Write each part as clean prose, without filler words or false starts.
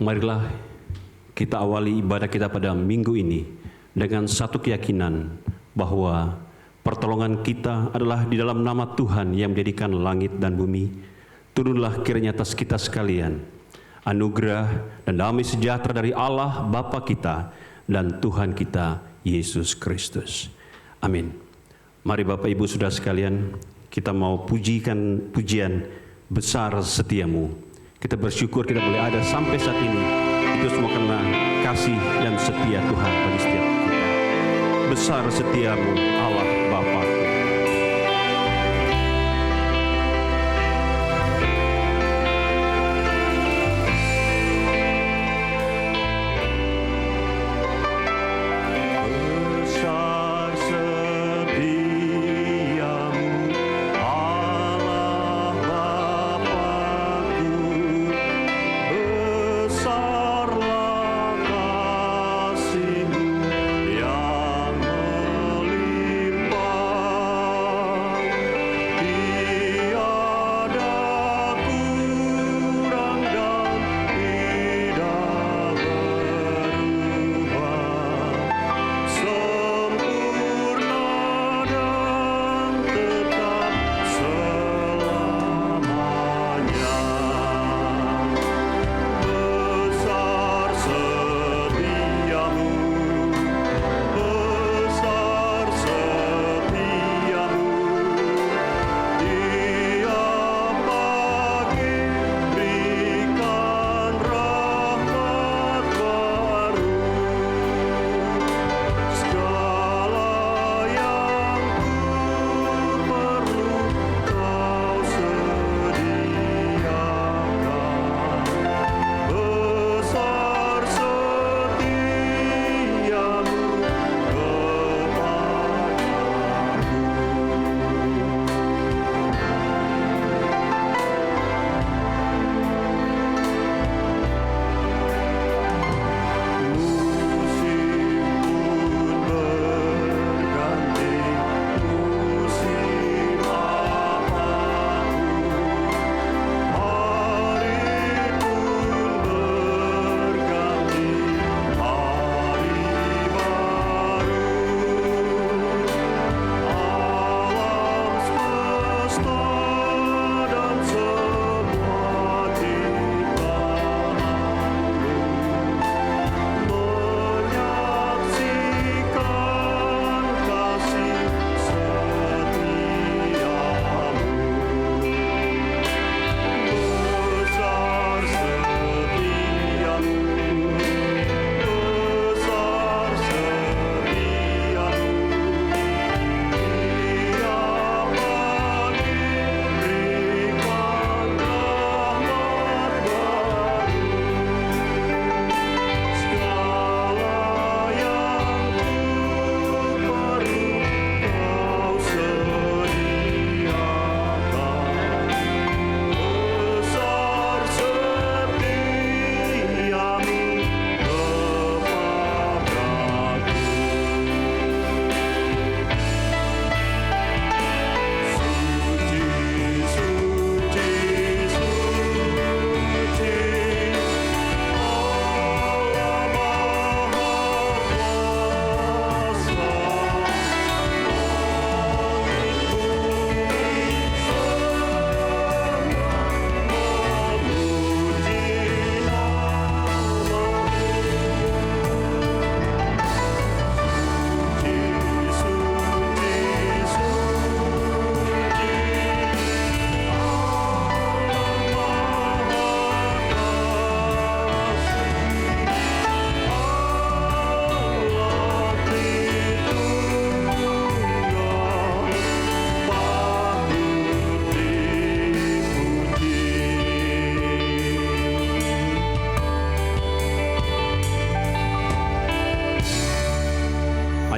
Marilah kita awali ibadah kita pada minggu ini dengan satu keyakinan bahwa pertolongan kita adalah di dalam nama Tuhan yang menjadikan langit dan bumi. Turunlah kiranya atas kita sekalian anugerah dan damai sejahtera dari Allah Bapa kita dan Tuhan kita Yesus Kristus. Amin. Mari Bapak Ibu Saudara sekalian, kita mau pujikan pujian besar setiamu. Kita bersyukur kita boleh ada sampai saat ini. Itu semua karena kasih dan setia Tuhan bagi setiap kita. Besar setiamu Allah Bapa.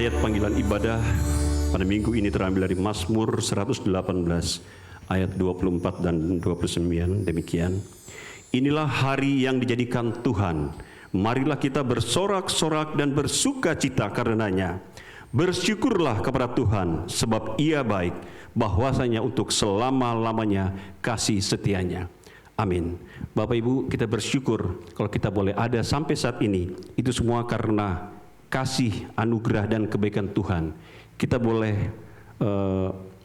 Ayat panggilan ibadah pada minggu ini terambil dari Mazmur 118 ayat 24 dan 29 demikian. Inilah hari yang dijadikan Tuhan, marilah kita bersorak-sorak dan bersuka cita karenanya. Bersyukurlah kepada Tuhan sebab Ia baik, bahwasanya untuk selama-lamanya kasih setianya. Amin. Bapak Ibu, kita bersyukur kalau kita boleh ada sampai saat ini. Itu semua karena kasih, anugerah, dan kebaikan Tuhan. Kita boleh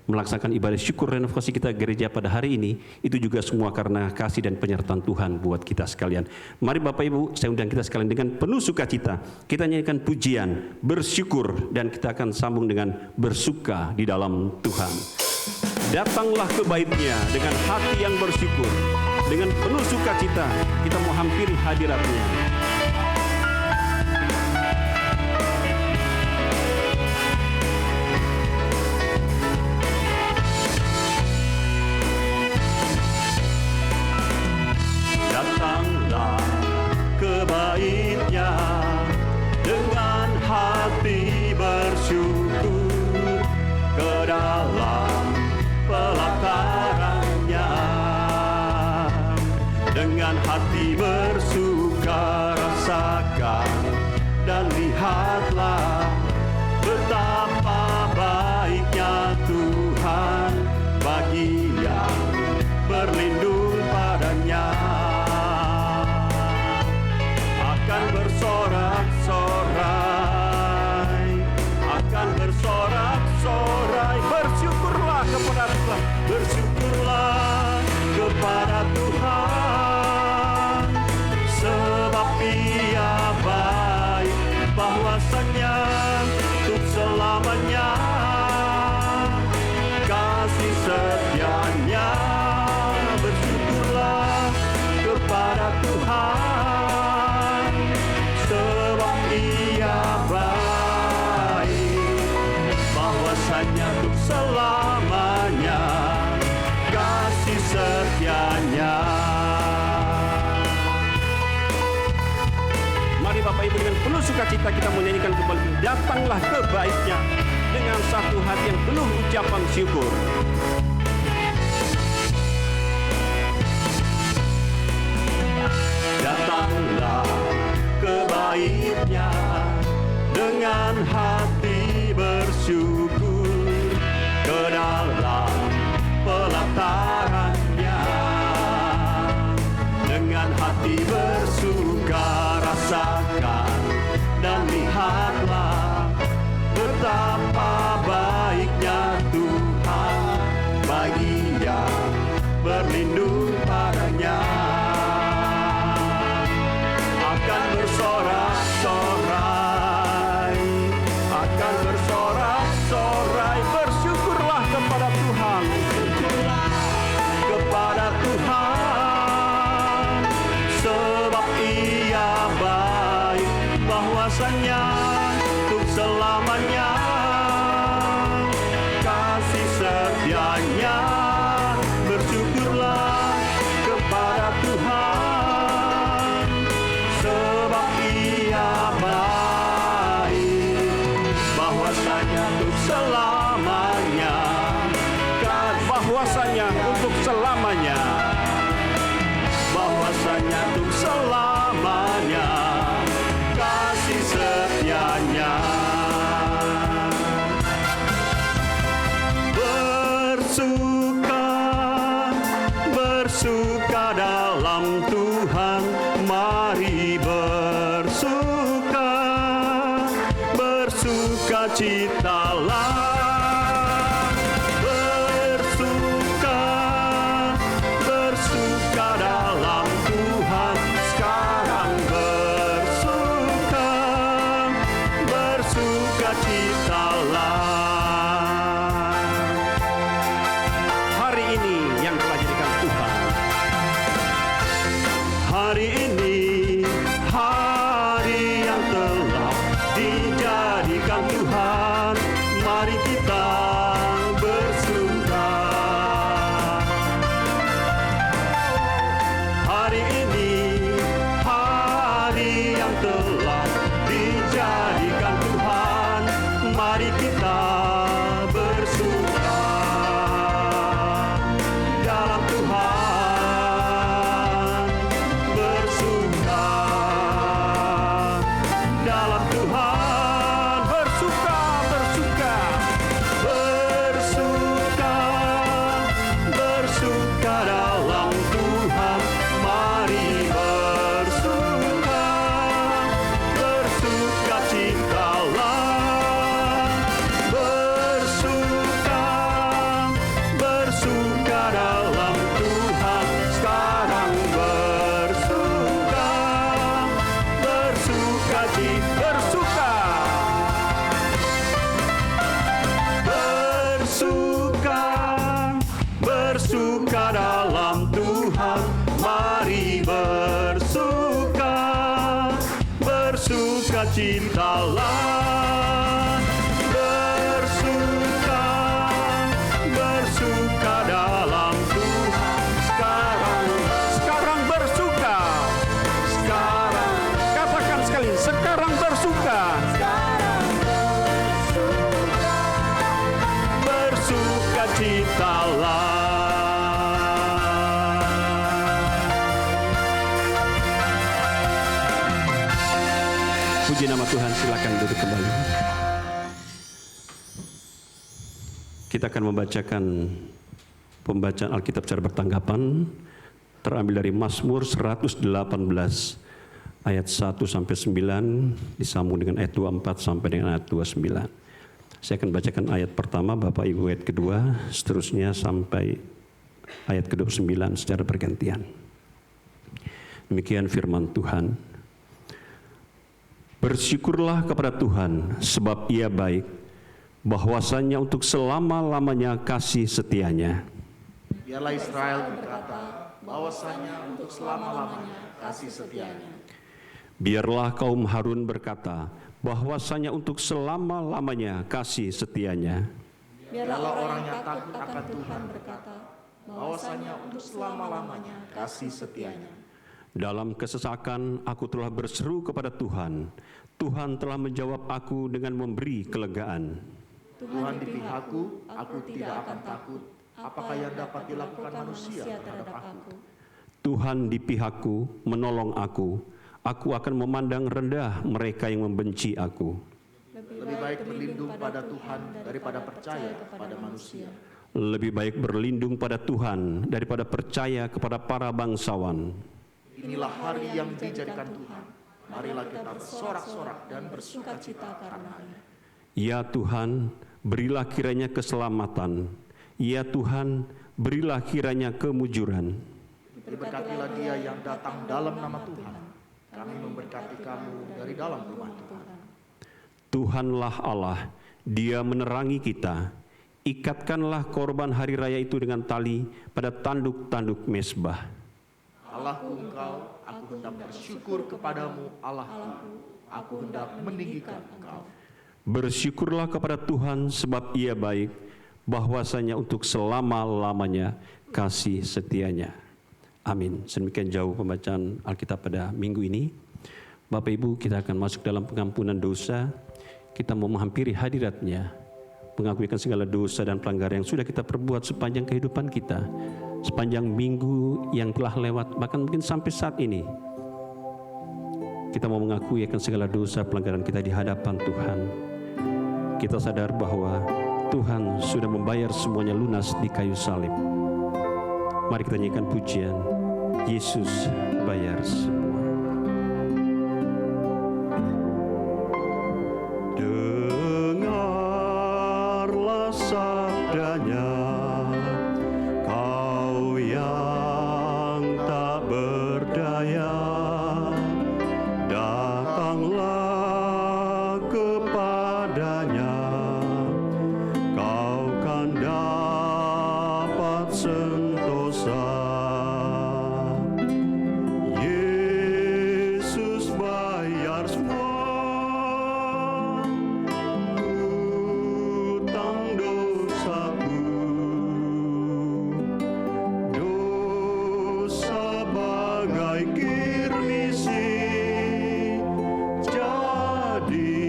melaksanakan ibadah syukur renovasi kita gereja pada hari ini, itu juga semua karena kasih dan penyertaan Tuhan buat kita sekalian. Mari Bapak Ibu, saya undang kita sekalian dengan penuh sukacita. Kita nyanyikan pujian, bersyukur, dan kita akan sambung dengan bersuka di dalam Tuhan. Datanglah ke bait-Nya dengan hati yang bersyukur. Dengan penuh sukacita kita mau hampiri hadirat-Nya. Datanglah ke bait-Nya dengan hati bersyukur, ke dalam pelataran-Nya dengan hati bersuka rasakan dan lihatlah betapa baiknya Tuhan bagi yang berlindung padanya. Akan bersorak-sorai, akan bersorak-sorai, bersyukurlah kepada Tuhan, bersyukurlah kepada Tuhan, sebab Ia baik, bahwasanya untuk selamanya kasih setia-Nya. Bersyukurlah kepada Tuhan, sebab Ia baik, bahwasanya untuk selamanya kasih setia-Nya. Mari Bapak Ibu, dengan penuh sukacita kita menyanyikan kembali Datanglah ke bait-Nya dengan satu hati yang penuh ucapan syukur. Datanglah ke bait-Nya dengan hati bersyukur, ke dalam pelataran-Nya dengan hati bersuka rasakan dan lihatlah betapa baiknya Tuhan bagi yang berlindung padanya. Akan bersorak-sorai, akan bersorak-sorai, bersyukurlah kepada Tuhan, bersyukurlah kepada Tuhan, sebab Ia baik, bahwasanya untuk selamanya kasih setia-Nya. Bersyukurlah kepada Tuhan, sebab Ia baik, bahwasanya untuk selamanya, bahwasanya untuk selamanya, bahwasanya untuk selamanya kasih setia-Nya. Bersuka, bersuka dalam Tuhan, mari bersuka, bersuka citalah. Bersuka, bersuka dalam Tuhan, sekarang bersuka, bersuka citalah. Hari ini yang telah jadikan Tuhan, hari ini hari yang telah dijadikan Tuhan, mari kita bersuka. Hari ini hari yang telah dijadikan Tuhan, mari kita bersuka dalam Tuhan, bersuka dalam Tuhan, bersuka, bersuka, bersuka, bersuka dalam Tuhan, bersuka dalam Tuhan, mari bersuka, bersukacitalah, bersuka, bersuka dalam Tuhan. Sekarang bersuka, sekarang, katakan sekali, sekarang bersuka, bersukacitalah. Puji nama Tuhan, silakan duduk kembali. Kita akan membacakan pembacaan Alkitab secara bertanggapan, terambil dari Mazmur 118 ayat 1 sampai 9, disambung dengan ayat 24 sampai dengan ayat 29. Saya akan bacakan ayat pertama, Bapak Ibu ayat kedua, seterusnya sampai ayat ke-29 secara bergantian. Demikian firman Tuhan. Bersyukurlah kepada Tuhan, sebab Ia baik, bahwasanya untuk selama-lamanya kasih setianya. Biarlah Israel berkata, bahwasanya untuk selama-lamanya kasih setianya. Biarlah kaum Harun berkata, bahwasanya untuk selama-lamanya kasih setianya. Biarlah orang yang takut akan Tuhan berkata, bahwasanya untuk selama-lamanya kasih setianya. Dalam kesesakan aku telah berseru kepada Tuhan. Tuhan telah menjawab aku dengan memberi kelegaan. Tuhan di pihakku, aku tidak akan takut. Apakah yang dapat dilakukan manusia terhadap aku? Tuhan di pihakku, menolong aku. Aku akan memandang rendah mereka yang membenci aku. Lebih baik berlindung pada Tuhan daripada percaya kepada manusia. Lebih baik berlindung pada Tuhan daripada percaya kepada para bangsawan. Inilah hari yang dijadikan Tuhan. Marilah kita bersorak-sorak dan bersukacita karenanya. Ya Tuhan, berilah kiranya keselamatan. Ya Tuhan, berilah kiranya kemujuran. Diberkatilah dia yang datang dalam nama Tuhan. Kami memberkati kamu dari dalam rumah Tuhan. Tuhanlah Allah, Dia menerangi kita. Ikatkanlah korban hari raya itu dengan tali pada tanduk-tanduk mezbah. Allahku engkau, aku hendak bersyukur kepadamu, Allahku, aku hendak meninggikan engkau. Bersyukurlah kepada Tuhan sebab Ia baik, bahwasanya untuk selama-lamanya kasih setianya. Amin. Sedemikian jauh pembacaan Alkitab pada minggu ini. Bapak Ibu, kita akan masuk dalam pengampunan dosa. Kita mau menghampiri hadirat-Nya, mengakuikan segala dosa dan pelanggaran yang sudah kita perbuat sepanjang kehidupan kita, sepanjang minggu yang telah lewat, bahkan mungkin sampai saat ini. Kita mau mengakui akan segala dosa pelanggaran kita di hadapan Tuhan. Kita sadar bahwa Tuhan sudah membayar semuanya lunas di kayu salib. Mari kita nyanyikan pujian, Yesus bayar semua. Dengarlah sabdanya, kau yang tak berdaya, datanglah kepadanya, kau kan dapat sentosa. Yesus bayar semua hutang dosaku, dosa bagai kirmisi jadi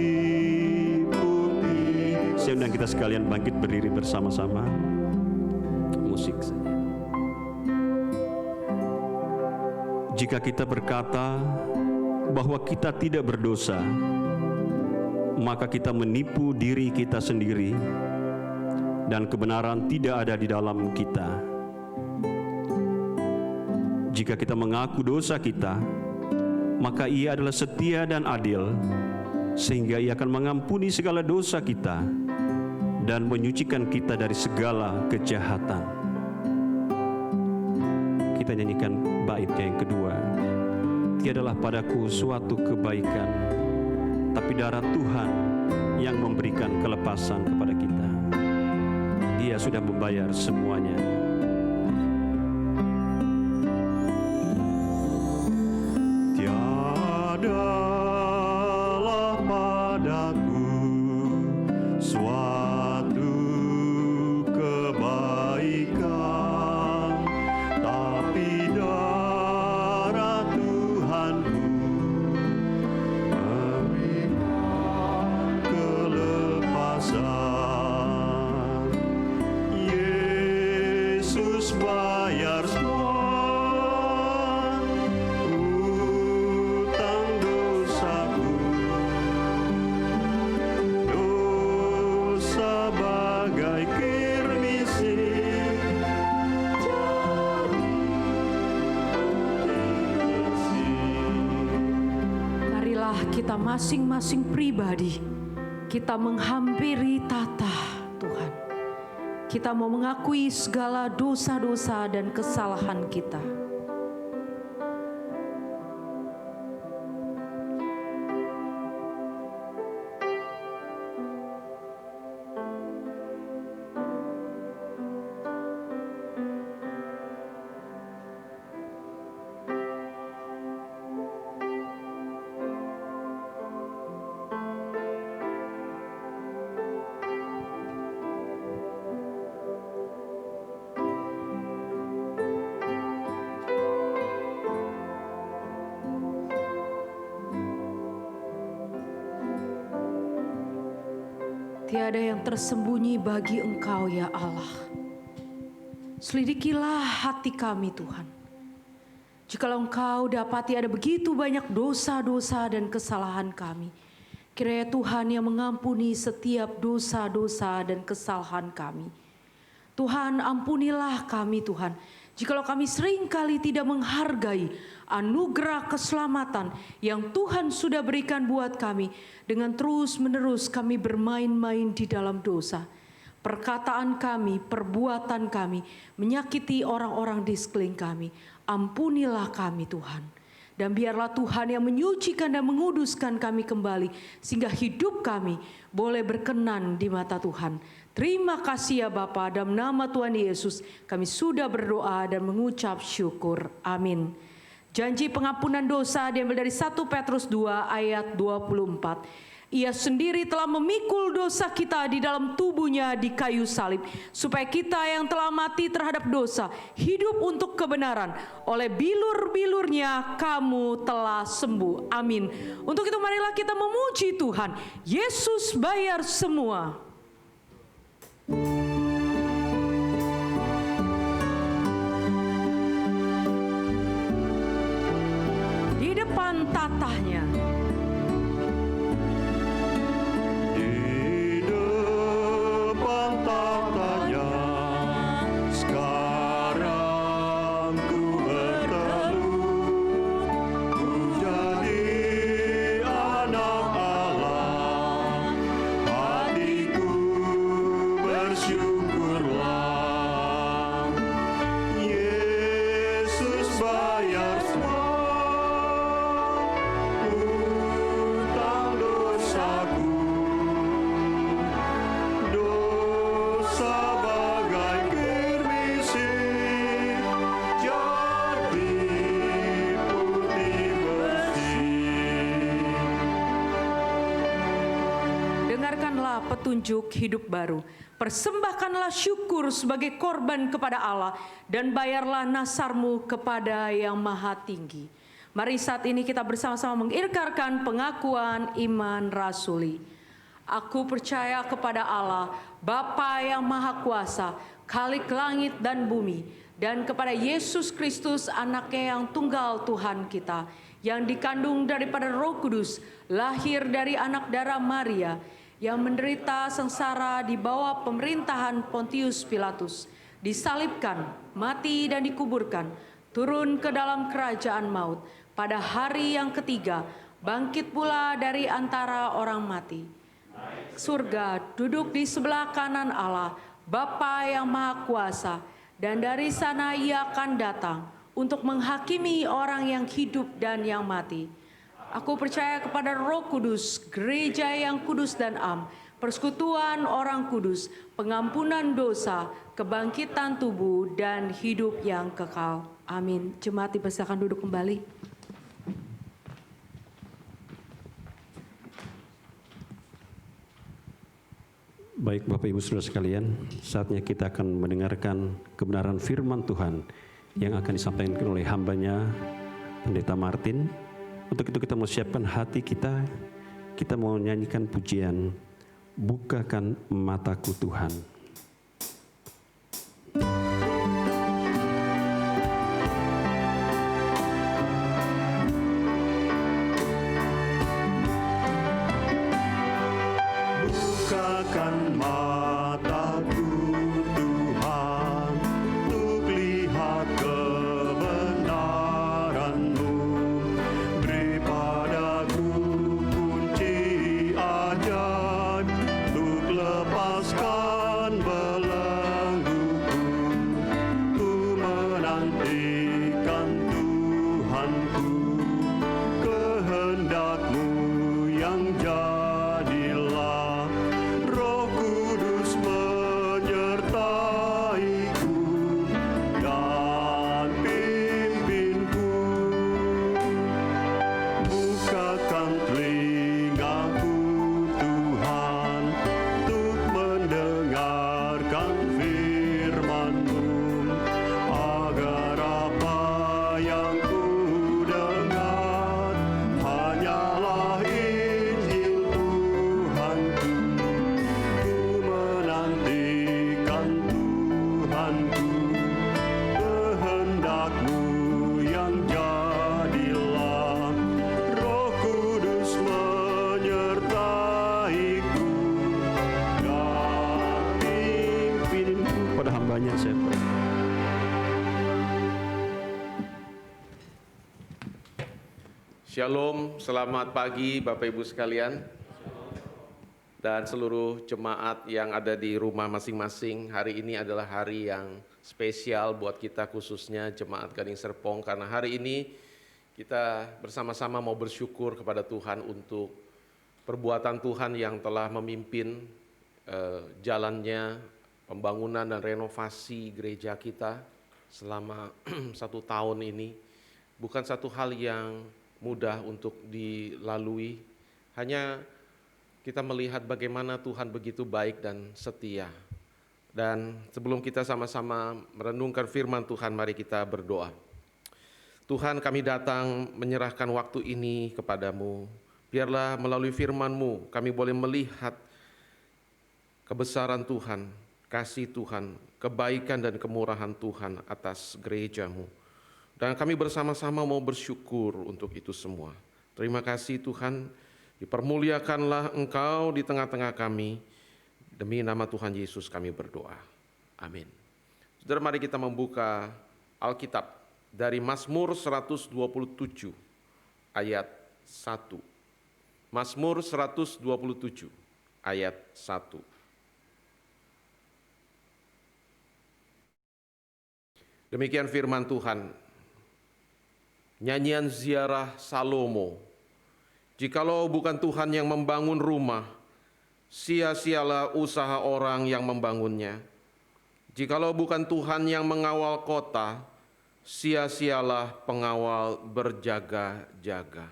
putih. Saya undang kita sekalian bangkit berdiri bersama-sama. Musik saja. Jika kita berkata bahwa kita tidak berdosa, maka kita menipu diri kita sendiri dan kebenaran tidak ada di dalam kita. Jika kita mengaku dosa kita, maka Ia adalah setia dan adil, sehingga Ia akan mengampuni segala dosa kita dan menyucikan kita dari segala kejahatan. Kita nyanyikan bait yang kedua. Tiadalah padaku suatu kebaikan, tapi darah Tuhan yang memberikan kelepasan kepada kita. Dia sudah membayar semuanya. kita masing-masing pribadi, kita menghampiri tata Tuhan. Kita mau mengakui segala dosa-dosa dan kesalahan kita. Tiada yang tersembunyi bagi Engkau ya Allah. Selidikilah hati kami Tuhan. Jikalau Engkau dapati ada begitu banyak dosa-dosa dan kesalahan kami, kiranya Tuhan yang mengampuni setiap dosa-dosa dan kesalahan kami. Tuhan, ampunilah kami Tuhan, jikalau kami seringkali tidak menghargai anugerah keselamatan yang Tuhan sudah berikan buat kami, dengan terus-menerus kami bermain-main di dalam dosa. Perkataan kami, perbuatan kami menyakiti orang-orang di sekeliling kami. Ampunilah kami Tuhan. Dan biarlah Tuhan yang menyucikan dan menguduskan kami kembali, sehingga hidup kami boleh berkenan di mata Tuhan. Terima kasih ya Bapa, dalam nama Tuhan Yesus kami sudah berdoa dan mengucap syukur. Amin. Janji pengampunan dosa diambil dari 1 Petrus 2 ayat 24. Ia sendiri telah memikul dosa kita di dalam tubuhnya di kayu salib, supaya kita yang telah mati terhadap dosa hidup untuk kebenaran. Oleh bilur-bilurnya kamu telah sembuh. Amin. Untuk itu marilah kita memuji Tuhan. Yesus bayar semua. Di depan tatahnya, petunjuk hidup baru. Persembahkanlah syukur sebagai korban kepada Allah dan bayarlah nasarmu kepada Yang Maha Tinggi. Mari saat ini kita bersama-sama mengikrarkan pengakuan iman rasuli. Aku percaya kepada Allah, Bapa yang Maha Kuasa, Khalik langit dan bumi, dan kepada Yesus Kristus, Anaknya yang tunggal Tuhan kita, yang dikandung daripada Roh Kudus, lahir dari anak darah Maria, yang menderita sengsara di bawah pemerintahan Pontius Pilatus, disalibkan, mati dan dikuburkan, turun ke dalam kerajaan maut, pada hari yang ketiga bangkit pula dari antara orang mati. Surga, duduk di sebelah kanan Allah, Bapa yang Maha Kuasa, dan dari sana Ia akan datang untuk menghakimi orang yang hidup dan yang mati. Aku percaya kepada Roh Kudus, gereja yang kudus dan am, persekutuan orang kudus, pengampunan dosa, kebangkitan tubuh, dan hidup yang kekal. Amin. Jemaat dipersilakan duduk kembali. Baik Bapak Ibu Saudara sekalian, saatnya kita akan mendengarkan kebenaran firman Tuhan yang akan disampaikan oleh hambanya Pendeta Martin. Untuk itu kita mau siapkan hati kita mau nyanyikan pujian Bukakan Mataku Tuhan. Bukakan mataku Tuhan, untuk lihat kebenaran-Mu. Beri padaku Tuhanku, kehendak-Mu yang jadilah. Roh Kudus menyertaiku dan pimpinku. Bukakan telingaku Tuhan, untuk mendengarkan firman-Mu, agar apa yang ku dengar hanyalah Injil Tuhanku. Ku menantikan Tuhanku, kehendak-Mu yang jadilah. Roh Kudus menyertaiku dan pimpinku. Pada hambanya saya pray. Shalom, selamat pagi Bapak Ibu sekalian dan seluruh jemaat yang ada di rumah masing-masing. Hari ini adalah hari yang spesial buat kita, khususnya Jemaat Gading Serpong, karena hari ini kita bersama-sama mau bersyukur kepada Tuhan untuk perbuatan Tuhan yang telah memimpin jalannya pembangunan dan renovasi gereja kita selama 1 tahun ini. Bukan satu hal yang mudah untuk dilalui, hanya kita melihat bagaimana Tuhan begitu baik dan setia. Dan sebelum kita sama-sama merenungkan firman Tuhan, mari kita berdoa. Tuhan, kami datang menyerahkan waktu ini kepadamu. Biarlah melalui firman-Mu kami boleh melihat kebesaran Tuhan, kasih Tuhan, kebaikan dan kemurahan Tuhan atas gereja-Mu. Dan kami bersama-sama mau bersyukur untuk itu semua. Terima kasih Tuhan, dipermuliakanlah Engkau di tengah-tengah kami. Demi nama Tuhan Yesus kami berdoa. Amin. Saudara, mari kita membuka Alkitab dari Mazmur 127 ayat 1. Mazmur 127 ayat 1. Demikian firman Tuhan. Nyanyian ziarah Salomo. Jikalau bukan Tuhan yang membangun rumah, sia-sialah usaha orang yang membangunnya. Jikalau bukan Tuhan yang mengawal kota, sia-sialah pengawal berjaga-jaga.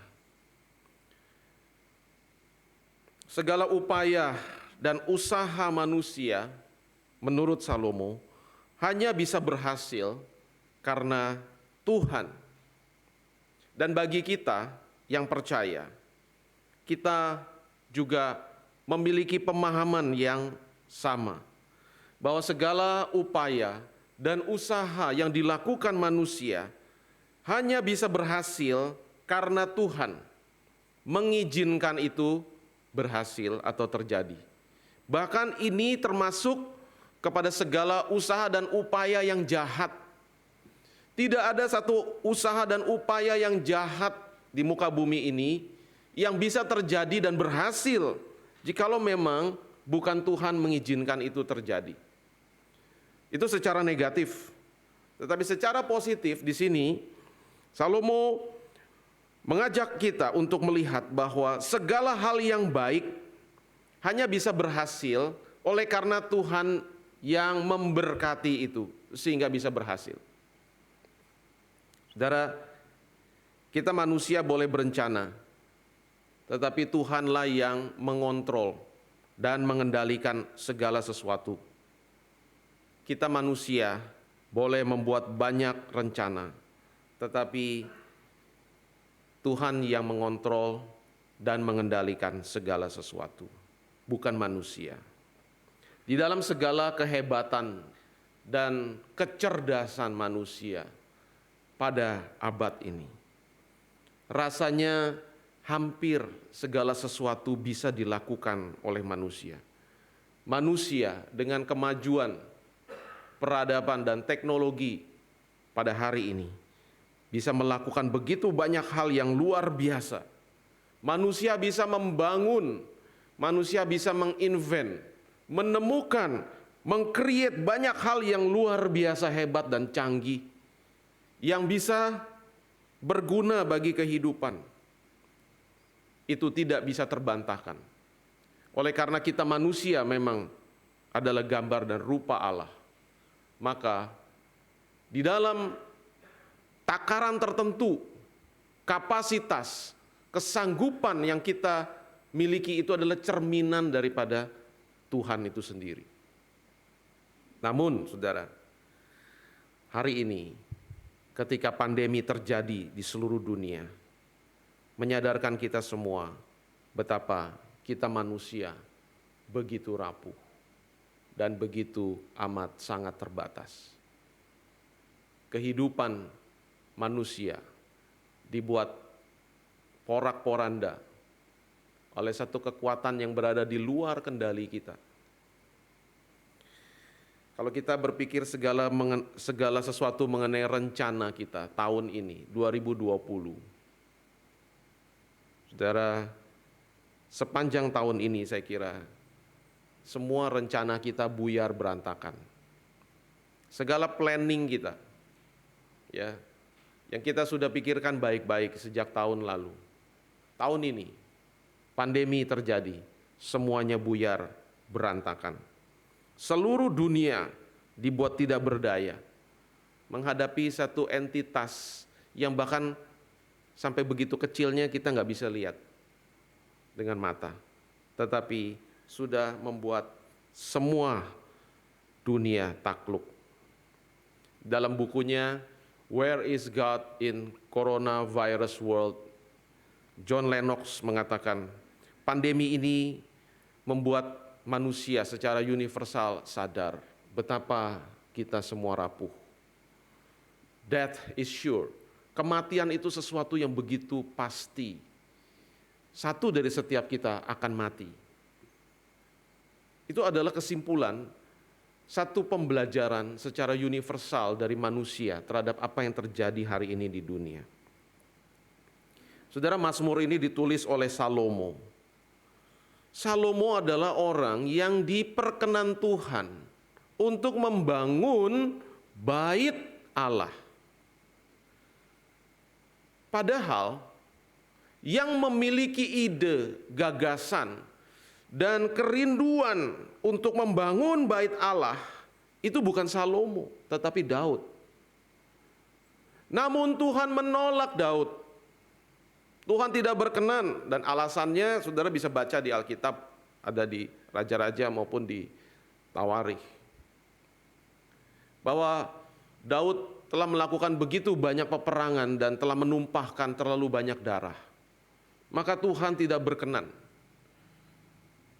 Segala upaya dan usaha manusia, menurut Salomo, hanya bisa berhasil karena Tuhan. Dan bagi kita yang percaya, kita juga memiliki pemahaman yang sama, bahwa segala upaya dan usaha yang dilakukan manusia hanya bisa berhasil karena Tuhan mengizinkan itu berhasil atau terjadi. Bahkan ini termasuk kepada segala usaha dan upaya yang jahat. Tidak ada satu usaha dan upaya yang jahat di muka bumi ini yang bisa terjadi dan berhasil jikalau memang bukan Tuhan mengizinkan itu terjadi. Itu secara negatif. Tetapi secara positif di sini Salomo mengajak kita untuk melihat bahwa segala hal yang baik hanya bisa berhasil oleh karena Tuhan yang memberkati itu sehingga bisa berhasil. Saudara, kita manusia boleh berencana, tetapi Tuhanlah yang mengontrol dan mengendalikan segala sesuatu. Kita manusia boleh membuat banyak rencana, tetapi Tuhan yang mengontrol dan mengendalikan segala sesuatu, bukan manusia. Di dalam segala kehebatan dan kecerdasan manusia pada abad ini, rasanya hampir segala sesuatu bisa dilakukan oleh manusia. Manusia dengan kemajuan peradaban dan teknologi pada hari ini bisa melakukan begitu banyak hal yang luar biasa. Manusia bisa membangun, manusia bisa menginvent, menemukan, meng-create banyak hal yang luar biasa hebat dan canggih yang bisa berguna bagi kehidupan, itu tidak bisa terbantahkan. Oleh karena kita manusia memang adalah gambar dan rupa Allah, maka di dalam takaran tertentu, kapasitas, kesanggupan yang kita miliki itu adalah cerminan daripada Tuhan itu sendiri. Namun, saudara, hari ini ketika pandemi terjadi di seluruh dunia, menyadarkan kita semua betapa kita manusia begitu rapuh dan begitu amat sangat terbatas. Kehidupan manusia dibuat porak-poranda oleh satu kekuatan yang berada di luar kendali kita. Kalau kita berpikir segala sesuatu mengenai rencana kita tahun ini, 2020. Saudara, sepanjang tahun ini saya kira semua rencana kita buyar berantakan. Segala planning kita, ya, yang kita sudah pikirkan baik-baik sejak tahun lalu. Tahun ini, pandemi terjadi, semuanya buyar berantakan. Seluruh dunia dibuat tidak berdaya menghadapi satu entitas yang bahkan sampai begitu kecilnya kita nggak bisa lihat dengan mata, tetapi sudah membuat semua dunia takluk. Dalam bukunya Where is God in Coronavirus World, John Lennox mengatakan, pandemi ini membuat manusia secara universal sadar betapa kita semua rapuh. Death is sure. Kematian itu sesuatu yang begitu pasti. Satu dari setiap kita akan mati. Itu adalah kesimpulan satu pembelajaran secara universal dari manusia terhadap apa yang terjadi hari ini di dunia. Saudara, Mazmur ini ditulis oleh Salomo. Salomo adalah orang yang diperkenan Tuhan untuk membangun bait Allah. Padahal yang memiliki ide, gagasan, dan kerinduan untuk membangun bait Allah itu bukan Salomo, tetapi Daud. Namun Tuhan menolak Daud. Tuhan tidak berkenan, dan alasannya saudara bisa baca di Alkitab, ada di Raja-Raja maupun di Tawarikh. Bahwa Daud telah melakukan begitu banyak peperangan dan telah menumpahkan terlalu banyak darah. Maka Tuhan tidak berkenan.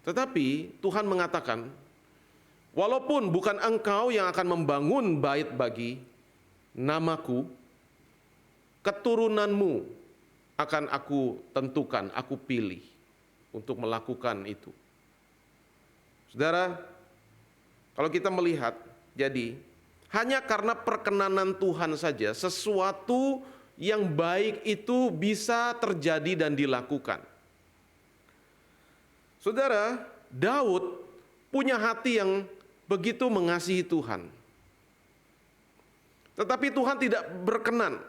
Tetapi Tuhan mengatakan, walaupun bukan engkau yang akan membangun bait bagi namaku, keturunanmu akan aku tentukan, aku pilih untuk melakukan itu. Saudara, kalau kita melihat, jadi hanya karena perkenanan Tuhan saja sesuatu yang baik itu bisa terjadi dan dilakukan. Saudara, Daud punya hati yang begitu mengasihi Tuhan. Tetapi Tuhan tidak berkenan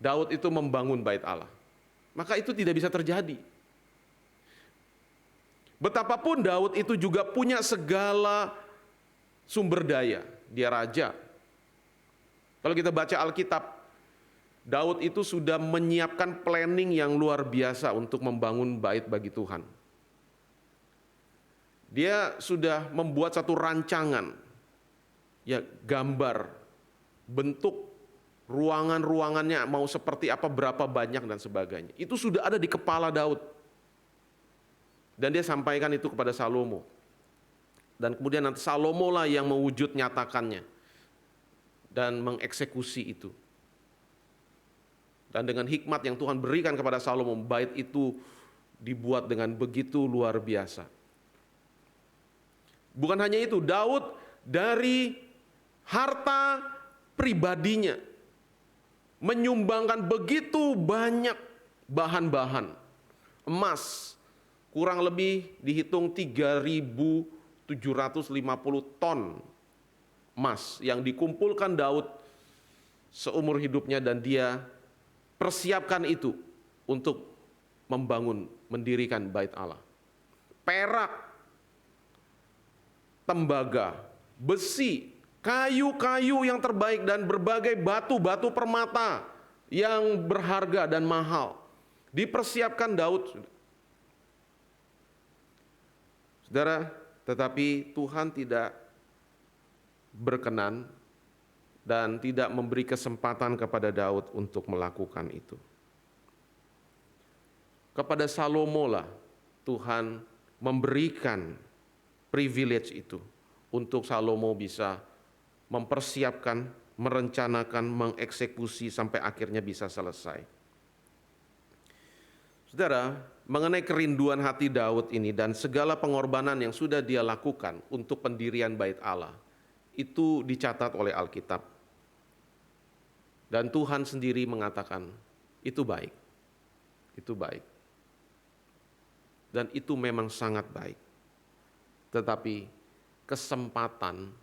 Daud itu membangun bait Allah. Maka itu tidak bisa terjadi. Betapapun Daud itu juga punya segala sumber daya. Dia raja. Kalau kita baca Alkitab, Daud itu sudah menyiapkan planning yang luar biasa untuk membangun bait bagi Tuhan. Dia sudah membuat satu rancangan, ya, gambar, bentuk ruangan-ruangannya mau seperti apa, berapa banyak dan sebagainya. Itu sudah ada di kepala Daud. Dan dia sampaikan itu kepada Salomo. Dan kemudian nanti Salomo lah yang mewujud nyatakannya dan mengeksekusi itu. Dan dengan hikmat yang Tuhan berikan kepada Salomo, bait itu dibuat dengan begitu luar biasa. Bukan hanya itu, Daud dari harta pribadinya menyumbangkan begitu banyak bahan-bahan. Emas kurang lebih dihitung 3.750 ton emas yang dikumpulkan Daud seumur hidupnya dan dia persiapkan itu untuk membangun, mendirikan bait Allah. Perak, tembaga, besi, kayu-kayu yang terbaik dan berbagai batu-batu permata yang berharga dan mahal dipersiapkan Daud. Saudara, tetapi Tuhan tidak berkenan dan tidak memberi kesempatan kepada Daud untuk melakukan itu. Kepada Salomo lah Tuhan memberikan privilege itu untuk Salomo bisa mempersiapkan, merencanakan, mengeksekusi sampai akhirnya bisa selesai. Saudara, mengenai kerinduan hati Daud ini dan segala pengorbanan yang sudah dia lakukan untuk pendirian bait Allah, itu dicatat oleh Alkitab. Dan Tuhan sendiri mengatakan, itu baik. Itu baik. Dan itu memang sangat baik. Tetapi kesempatan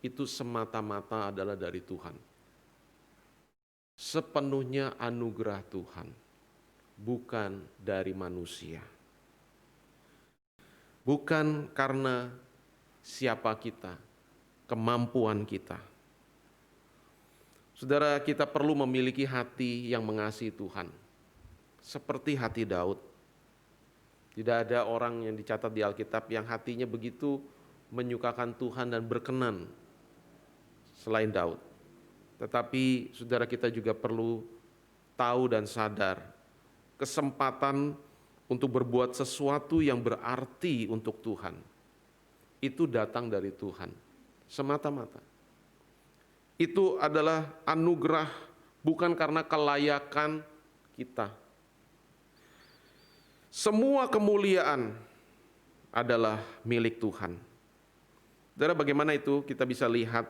itu semata-mata adalah dari Tuhan. Sepenuhnya anugerah Tuhan, bukan dari manusia. Bukan karena siapa kita, kemampuan kita. Saudara, kita perlu memiliki hati yang mengasihi Tuhan. Seperti hati Daud. Tidak ada orang yang dicatat di Alkitab yang hatinya begitu menyukakan Tuhan dan berkenan selain Daud. Tetapi saudara, kita juga perlu tahu dan sadar kesempatan untuk berbuat sesuatu yang berarti untuk Tuhan itu datang dari Tuhan semata-mata. Itu adalah anugerah, bukan karena kelayakan kita. Semua kemuliaan adalah milik Tuhan. Saudara, bagaimana itu kita bisa lihat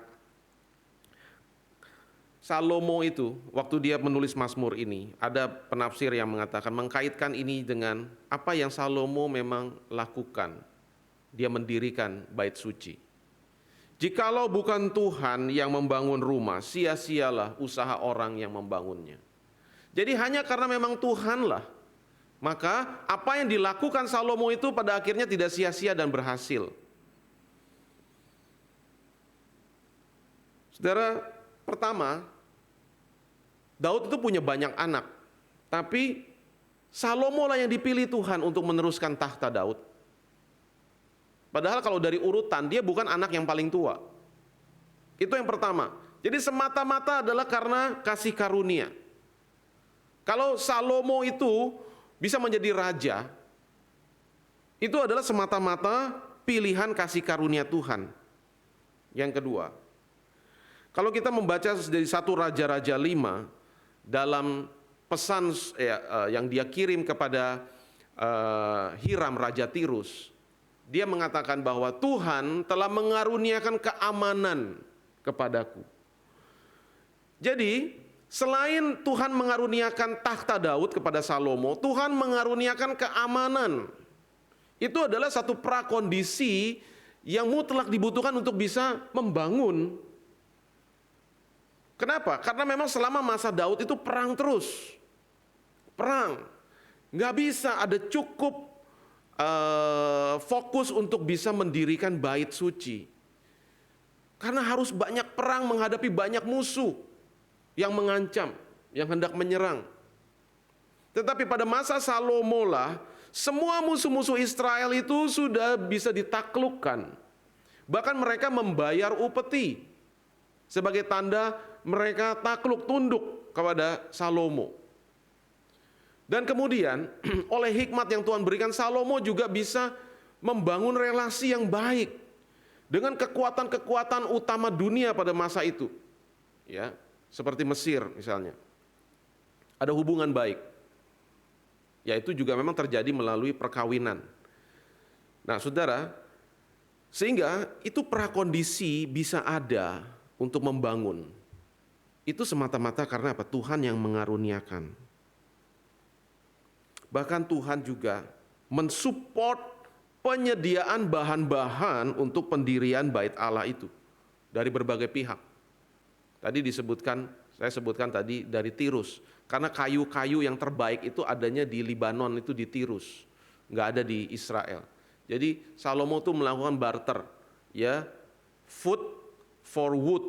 Salomo itu, waktu dia menulis Mazmur ini, ada penafsir yang mengatakan, mengkaitkan ini dengan apa yang Salomo memang lakukan. Dia mendirikan bait suci. Jikalau bukan Tuhan yang membangun rumah, sia-sialah usaha orang yang membangunnya. Jadi hanya karena memang Tuhanlah, maka apa yang dilakukan Salomo itu pada akhirnya tidak sia-sia dan berhasil. Saudara, pertama, Daud itu punya banyak anak, tapi Salomo lah yang dipilih Tuhan untuk meneruskan tahta Daud. Padahal kalau dari urutan, dia bukan anak yang paling tua. Itu yang pertama. Jadi semata-mata adalah karena kasih karunia. Kalau Salomo itu bisa menjadi raja, itu adalah semata-mata pilihan kasih karunia Tuhan. Yang kedua, kalau kita membaca dari 1 Raja-Raja 5, dalam pesan yang dia kirim kepada Hiram Raja Tirus, dia mengatakan bahwa Tuhan telah mengaruniakan keamanan kepadaku. Jadi selain Tuhan mengaruniakan tahta Daud kepada Salomo, Tuhan mengaruniakan keamanan. Itu adalah satu prakondisi yang mutlak dibutuhkan untuk bisa membangun. Kenapa? Karena memang selama masa Daud itu perang terus. Perang. Nggak bisa ada cukup fokus untuk bisa mendirikan bait suci. Karena harus banyak perang menghadapi banyak musuh yang mengancam, yang hendak menyerang. Tetapi pada masa Salomo lah, semua musuh-musuh Israel itu sudah bisa ditaklukkan. Bahkan mereka membayar upeti sebagai tanda mereka takluk tunduk kepada Salomo. Dan kemudian oleh hikmat yang Tuhan berikan, Salomo juga bisa membangun relasi yang baik dengan kekuatan-kekuatan utama dunia pada masa itu. Ya, seperti Mesir misalnya. Ada hubungan baik. Yaitu juga memang terjadi melalui perkawinan. Nah, Saudara, sehingga itu prakondisi bisa ada untuk membangun. Itu semata-mata karena apa? Tuhan yang mengaruniakan. Bahkan Tuhan juga mensupport penyediaan bahan-bahan untuk pendirian bait Allah itu dari berbagai pihak. Tadi saya sebutkan tadi dari Tirus. Karena kayu-kayu yang terbaik itu adanya di Libanon, itu di Tirus, nggak ada di Israel. Jadi Salomo tuh melakukan barter, ya, food for wood.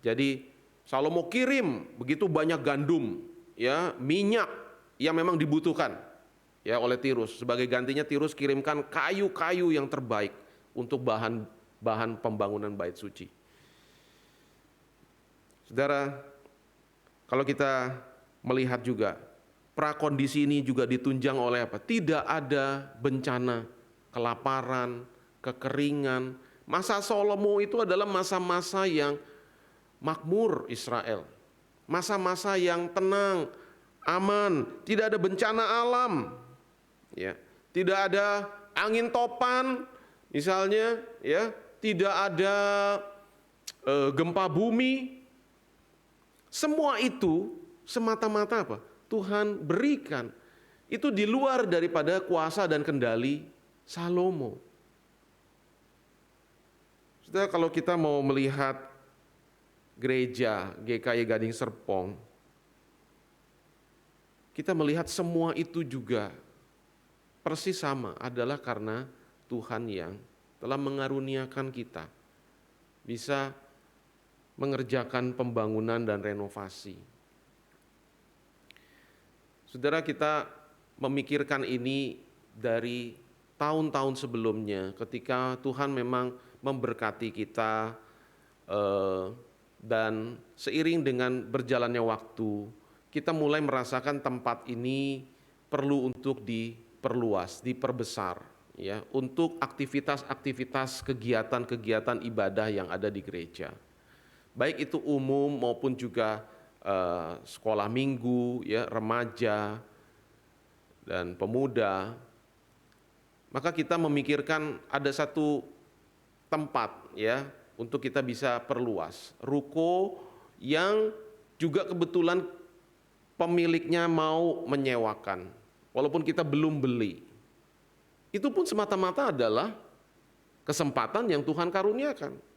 Jadi Salomo kirim begitu banyak gandum, ya, minyak yang memang dibutuhkan, ya, oleh Tirus. Sebagai gantinya Tirus kirimkan kayu-kayu yang terbaik untuk bahan pembangunan bait suci. Saudara, kalau kita melihat juga prakondisi ini juga ditunjang oleh apa? Tidak ada bencana, kelaparan, kekeringan. Masa Salomo itu adalah masa-masa yang makmur Israel. Masa-masa yang tenang, aman, tidak ada bencana alam. Ya, tidak ada angin topan misalnya, ya, tidak ada gempa bumi. Semua itu semata-mata apa? Tuhan berikan. Itu di luar daripada kuasa dan kendali Salomo. Saudara, kalau kita mau melihat gereja GKI Gading Serpong, kita melihat semua itu juga persis sama, adalah karena Tuhan yang telah mengaruniakan kita bisa mengerjakan pembangunan dan renovasi. Saudara, kita memikirkan ini dari tahun-tahun sebelumnya ketika Tuhan memang memberkati kita, dan seiring dengan berjalannya waktu, kita mulai merasakan tempat ini perlu untuk diperluas, diperbesar, ya, untuk aktivitas-aktivitas, kegiatan-kegiatan ibadah yang ada di gereja. Baik itu umum maupun juga sekolah minggu, ya, remaja dan pemuda. Maka kita memikirkan ada satu tempat, ya, untuk kita bisa perluas. Ruko yang juga kebetulan pemiliknya mau menyewakan, walaupun kita belum beli. Itu pun semata-mata adalah kesempatan yang Tuhan karuniakan.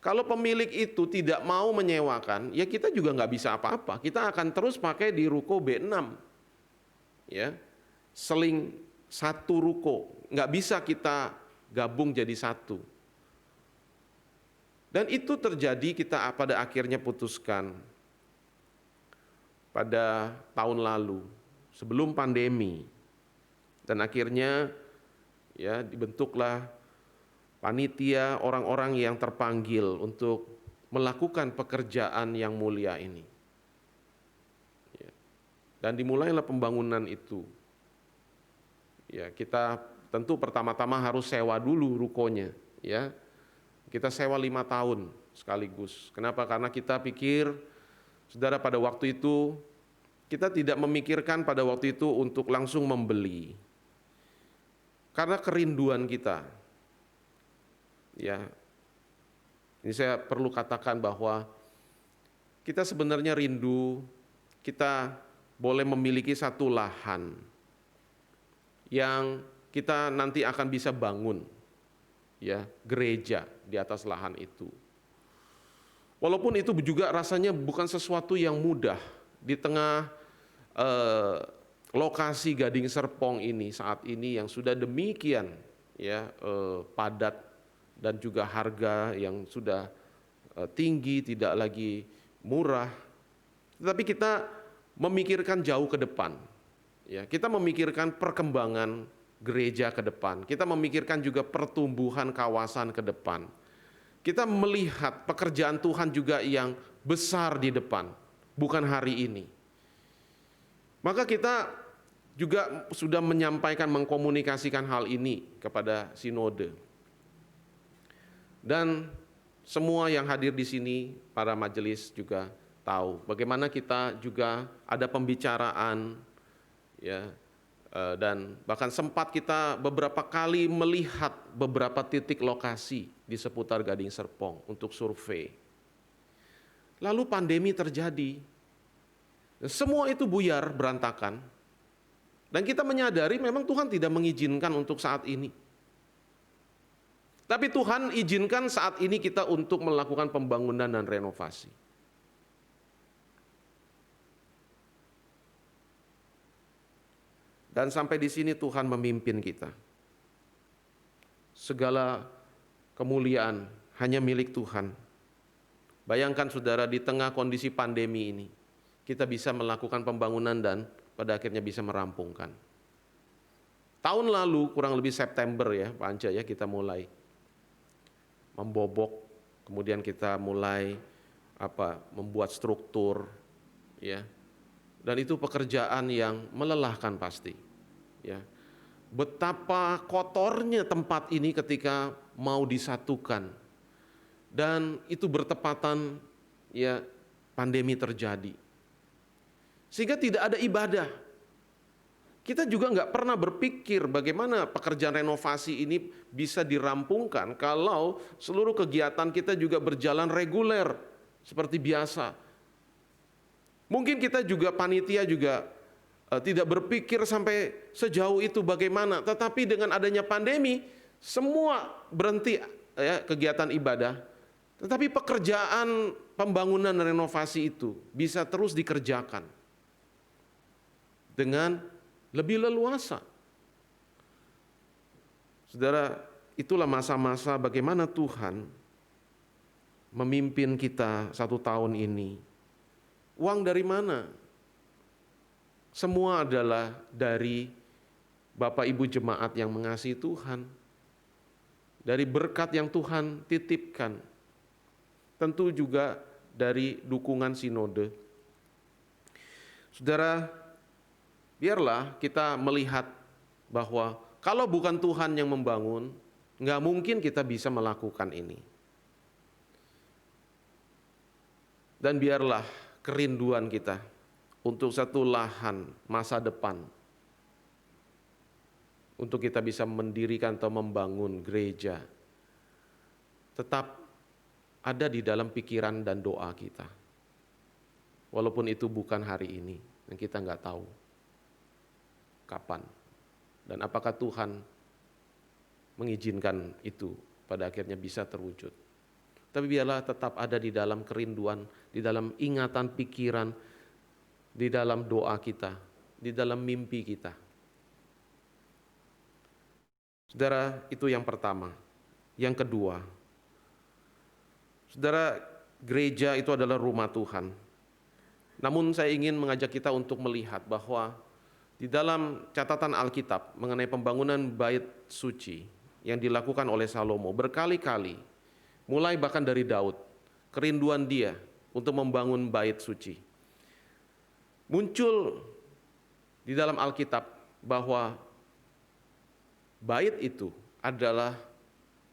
Kalau pemilik itu tidak mau menyewakan, ya kita juga nggak bisa apa-apa. Kita akan terus pakai di ruko B6, ya, seling satu ruko, nggak bisa kita gabung jadi satu. Dan itu terjadi, kita pada akhirnya putuskan pada tahun lalu sebelum pandemi, dan akhirnya, ya, dibentuklah panitia, orang-orang yang terpanggil untuk melakukan pekerjaan yang mulia ini. Ya. Dan dimulailah pembangunan itu. Ya, kita tentu pertama-tama harus sewa dulu rukonya, ya. Kita sewa 5 tahun sekaligus. Kenapa? Karena kita pikir, saudara, pada waktu itu kita tidak memikirkan pada waktu itu untuk langsung membeli. Karena kerinduan kita. Ya, ini saya perlu katakan bahwa kita sebenarnya rindu kita boleh memiliki satu lahan yang kita nanti akan bisa bangun, ya, gereja di atas lahan itu. Walaupun itu juga rasanya bukan sesuatu yang mudah di tengah lokasi Gading Serpong ini saat ini yang sudah demikian, ya, padat, dan juga harga yang sudah tinggi, tidak lagi murah. Tetapi kita memikirkan jauh ke depan. Ya, kita memikirkan perkembangan gereja ke depan. Kita memikirkan juga pertumbuhan kawasan ke depan. Kita melihat pekerjaan Tuhan juga yang besar di depan, bukan hari ini. Maka kita juga sudah menyampaikan, mengkomunikasikan hal ini kepada sinode. Dan semua yang hadir di sini, para majelis juga tahu bagaimana kita juga ada pembicaraan, ya, dan bahkan sempat kita beberapa kali melihat beberapa titik lokasi di seputar Gading Serpong untuk survei. Lalu pandemi terjadi, semua itu buyar, berantakan, dan kita menyadari memang Tuhan tidak mengizinkan untuk saat ini. Tapi Tuhan izinkan saat ini kita untuk melakukan pembangunan dan renovasi. Dan sampai di sini Tuhan memimpin kita. Segala kemuliaan hanya milik Tuhan. Bayangkan saudara, di tengah kondisi pandemi ini, kita bisa melakukan pembangunan dan pada akhirnya bisa merampungkan. Tahun lalu, kurang lebih September ya, Pak Anja ya, kita mulai membobok, kemudian kita mulai membuat struktur, ya. Dan itu pekerjaan yang melelahkan pasti, ya. Betapa kotornya tempat ini ketika mau disatukan. Dan itu bertepatan ya pandemi terjadi. Sehingga tidak ada ibadah. Kita juga nggak pernah berpikir bagaimana pekerjaan renovasi ini bisa dirampungkan kalau seluruh kegiatan kita juga berjalan reguler seperti biasa. Mungkin kita juga panitia juga tidak berpikir sampai sejauh itu bagaimana. Tetapi dengan adanya pandemi semua berhenti ya kegiatan ibadah. Tetapi pekerjaan pembangunan dan renovasi itu bisa terus dikerjakan dengan lebih leluasa. Saudara, itulah masa-masa bagaimana Tuhan memimpin kita 1 tahun ini. Uang dari mana? Semua adalah dari Bapak Ibu jemaat yang mengasihi Tuhan. Dari berkat yang Tuhan titipkan. Tentu juga dari dukungan sinode. Saudara, biarlah kita melihat bahwa kalau bukan Tuhan yang membangun, nggak mungkin kita bisa melakukan ini. Dan biarlah kerinduan kita untuk satu lahan masa depan, untuk kita bisa mendirikan atau membangun gereja, tetap ada di dalam pikiran dan doa kita. Walaupun itu bukan hari ini, dan kita nggak tahu kapan. Dan apakah Tuhan mengizinkan itu pada akhirnya bisa terwujud. Tapi biarlah tetap ada di dalam kerinduan, di dalam ingatan pikiran, di dalam doa kita, di dalam mimpi kita. Saudara, itu yang pertama. Yang kedua, saudara, gereja itu adalah rumah Tuhan. Namun saya ingin mengajak kita untuk melihat bahwa di dalam catatan Alkitab mengenai pembangunan bait suci yang dilakukan oleh Salomo berkali-kali, mulai bahkan dari Daud, kerinduan dia untuk membangun bait suci. Muncul di dalam Alkitab bahwa bait itu adalah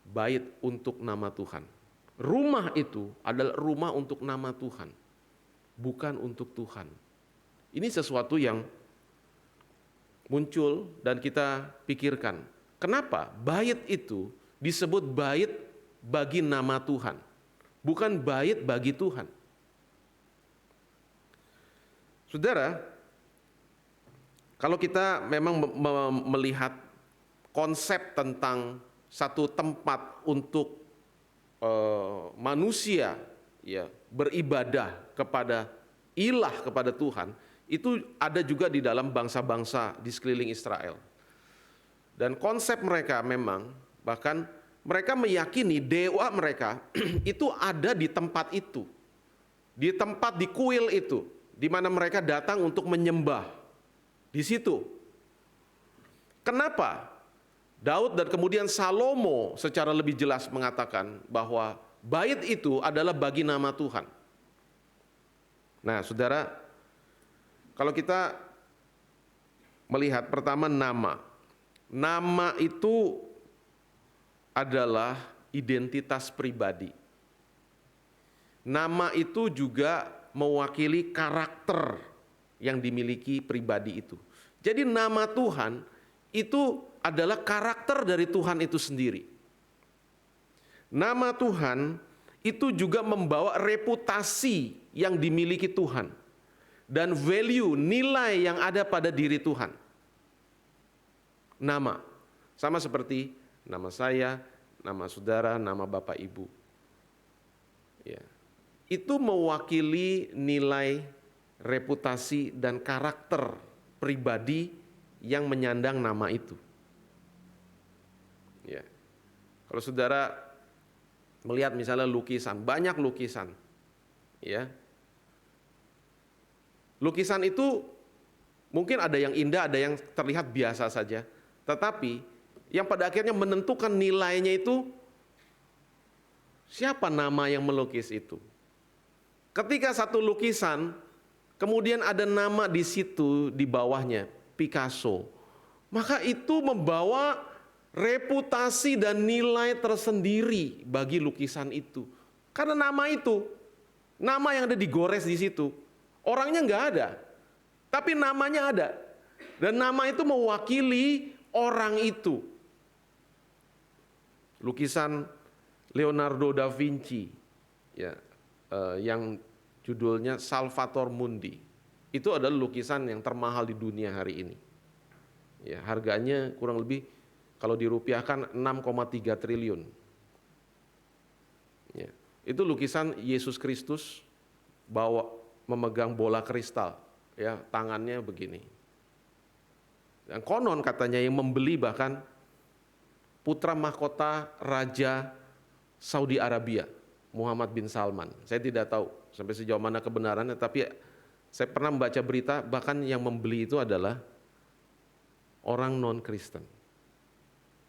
bait untuk nama Tuhan. Rumah itu adalah rumah untuk nama Tuhan, bukan untuk Tuhan. Ini sesuatu yang muncul dan kita pikirkan. Kenapa bait itu disebut bait bagi nama Tuhan, bukan bait bagi Tuhan? Saudara, kalau kita memang melihat konsep tentang satu tempat untuk manusia ya beribadah kepada ilah, kepada Tuhan, itu ada juga di dalam bangsa-bangsa di sekeliling Israel. Dan konsep mereka memang bahkan mereka meyakini dewa mereka itu ada di tempat itu, di tempat di kuil itu, di mana mereka datang untuk menyembah di situ. Kenapa? Daud dan kemudian Salomo secara lebih jelas mengatakan bahwa bait itu adalah bagi nama Tuhan. Nah, saudara, kalau kita melihat pertama nama. Nama itu adalah identitas pribadi. Nama itu juga mewakili karakter yang dimiliki pribadi itu. Jadi nama Tuhan itu adalah karakter dari Tuhan itu sendiri. Nama Tuhan itu juga membawa reputasi yang dimiliki Tuhan dan value, nilai yang ada pada diri Tuhan. Nama, sama seperti nama saya, nama saudara, nama Bapak Ibu. Ya. Itu mewakili nilai, reputasi, dan karakter pribadi yang menyandang nama itu. Ya. Kalau saudara melihat misalnya lukisan, banyak lukisan, ya. Lukisan itu mungkin ada yang indah, ada yang terlihat biasa saja. Tetapi yang pada akhirnya menentukan nilainya itu siapa nama yang melukis itu. Ketika satu lukisan kemudian ada nama di situ di bawahnya, Picasso, maka itu membawa reputasi dan nilai tersendiri bagi lukisan itu. Karena nama itu, nama yang ada digores di situ, orangnya nggak ada, tapi namanya ada. Dan nama itu mewakili orang itu. Lukisan Leonardo da Vinci, ya, yang judulnya Salvator Mundi, itu adalah lukisan yang termahal di dunia hari ini. Ya, harganya kurang lebih kalau dirupiahkan 6,3 triliun. Ya, itu lukisan Yesus Kristus memegang bola kristal, ya, tangannya begini. Dan konon katanya yang membeli bahkan putra mahkota Raja Saudi Arabia, Muhammad bin Salman. Saya tidak tahu sampai sejauh mana kebenarannya, tapi saya pernah membaca berita bahkan yang membeli itu adalah orang non-Kristen.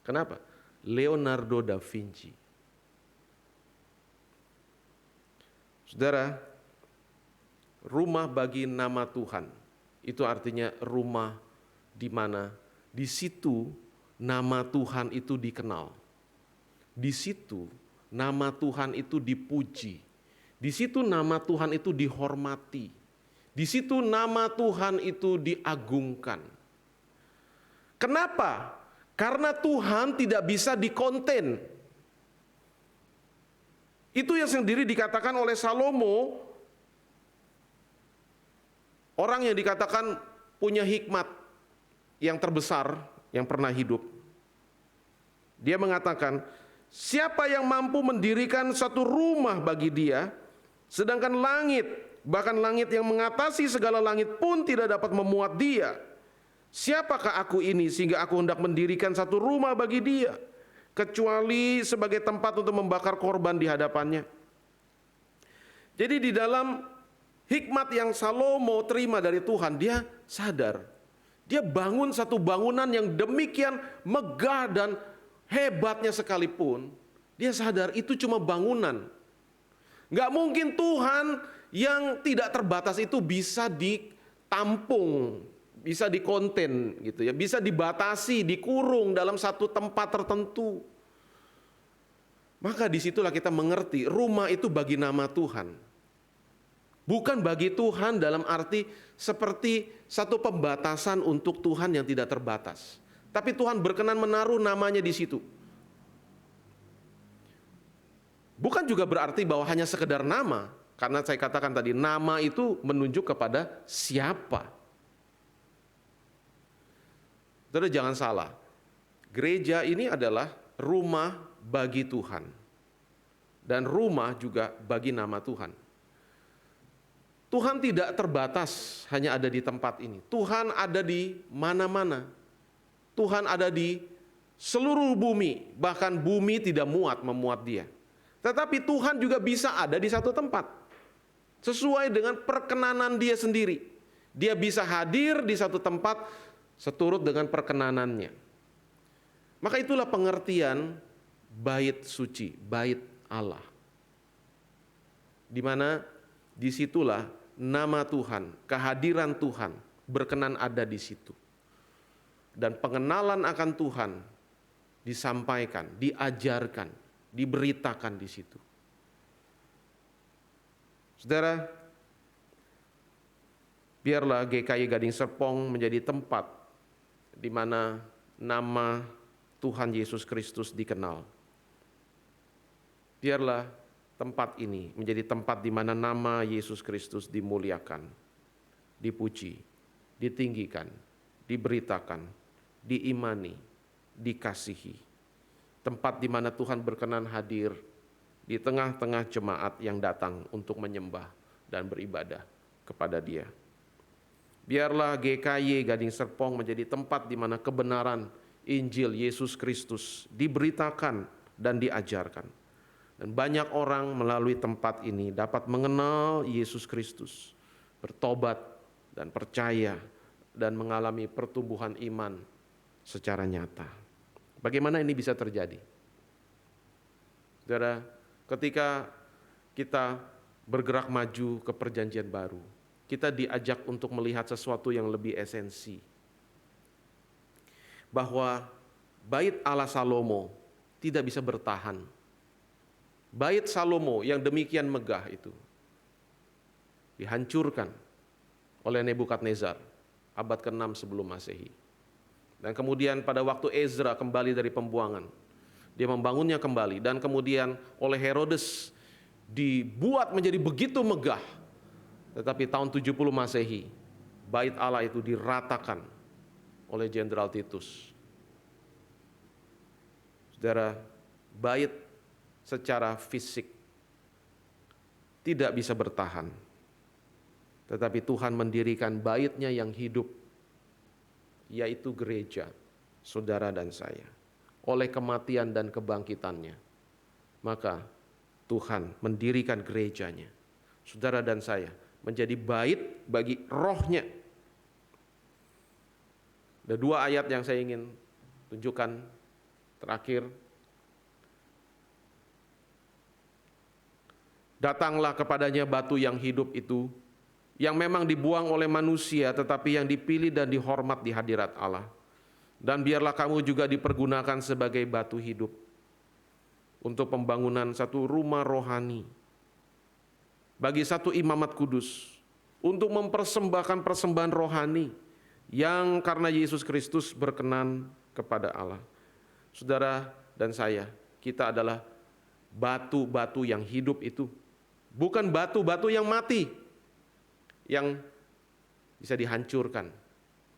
Kenapa? Leonardo da Vinci. Saudara, rumah bagi nama Tuhan itu artinya rumah di mana di situ nama Tuhan itu dikenal. Di situ nama Tuhan itu dipuji. Di situ nama Tuhan itu dihormati. Di situ nama Tuhan itu diagungkan. Kenapa? Karena Tuhan tidak bisa dikonten. Itu yang sendiri dikatakan oleh Salomo, orang yang dikatakan punya hikmat yang terbesar yang pernah hidup. Dia mengatakan, siapa yang mampu mendirikan satu rumah bagi dia, sedangkan langit, bahkan langit yang mengatasi segala langit pun tidak dapat memuat dia. Siapakah aku ini sehingga aku hendak mendirikan satu rumah bagi dia, kecuali sebagai tempat untuk membakar korban di hadapannya. Jadi di dalam hikmat yang Salomo terima dari Tuhan, dia sadar, dia bangun satu bangunan yang demikian megah dan hebatnya sekalipun, dia sadar itu cuma bangunan. Nggak mungkin Tuhan yang tidak terbatas itu bisa ditampung, bisa dikonten gitu ya, bisa dibatasi, dikurung dalam satu tempat tertentu. Maka disitulah kita mengerti rumah itu bagi nama Tuhan. Bukan bagi Tuhan dalam arti seperti satu pembatasan untuk Tuhan yang tidak terbatas. Tapi Tuhan berkenan menaruh namanya di situ. Bukan juga berarti bahwa hanya sekedar nama. Karena saya katakan tadi, nama itu menunjuk kepada siapa. Saudara jangan salah. Gereja ini adalah rumah bagi Tuhan. Dan rumah juga bagi nama Tuhan. Tuhan tidak terbatas hanya ada di tempat ini. Tuhan ada di mana-mana. Tuhan ada di seluruh bumi. Bahkan bumi tidak memuat dia. Tetapi Tuhan juga bisa ada di satu tempat. Sesuai dengan perkenanan dia sendiri. Dia bisa hadir di satu tempat seturut dengan perkenanannya. Maka itulah pengertian bait suci, bait Allah. Di mana disitulah nama Tuhan, kehadiran Tuhan berkenan ada di situ. Dan pengenalan akan Tuhan disampaikan, diajarkan, diberitakan di situ. Saudara, biarlah GKI Gading Serpong menjadi tempat di mana nama Tuhan Yesus Kristus dikenal. Biarlah tempat ini menjadi tempat di mana nama Yesus Kristus dimuliakan, dipuji, ditinggikan, diberitakan, diimani, dikasihi. tempat di mana Tuhan berkenan hadir di tengah-tengah jemaat yang datang untuk menyembah dan beribadah kepada Dia. Biarlah GKY Gading Serpong menjadi tempat di mana kebenaran Injil Yesus Kristus diberitakan dan diajarkan. Dan banyak orang melalui tempat ini dapat mengenal Yesus Kristus, bertobat dan percaya dan mengalami pertumbuhan iman secara nyata. Bagaimana ini bisa terjadi? Saudara, ketika kita bergerak maju ke perjanjian baru, kita diajak untuk melihat sesuatu yang lebih esensi. Bahwa bait Allah Salomo tidak bisa bertahan. Bait Salomo yang demikian megah itu dihancurkan oleh Nebukadnezar abad ke-6 sebelum Masehi. Dan kemudian pada waktu Ezra kembali dari pembuangan, dia membangunnya kembali, dan kemudian oleh Herodes dibuat menjadi begitu megah. Tetapi tahun 70 Masehi, bait Allah itu diratakan oleh Jenderal Titus. Saudara, bait secara fisik tidak bisa bertahan. Tetapi Tuhan mendirikan baitnya yang hidup, yaitu gereja, saudara dan saya. Oleh kematian dan kebangkitannya, maka Tuhan mendirikan gerejanya, saudara dan saya, menjadi bait bagi rohnya. Ada dua ayat yang saya ingin tunjukkan terakhir. Datanglah kepadanya batu yang hidup itu, yang memang dibuang oleh manusia, tetapi yang dipilih dan dihormat di hadirat Allah. Dan biarlah kamu juga dipergunakan sebagai batu hidup untuk pembangunan satu rumah rohani, bagi satu imamat kudus, untuk mempersembahkan persembahan rohani yang karena Yesus Kristus berkenan kepada Allah. Saudara dan saya, kita adalah batu-batu yang hidup itu, bukan batu-batu yang mati, yang bisa dihancurkan,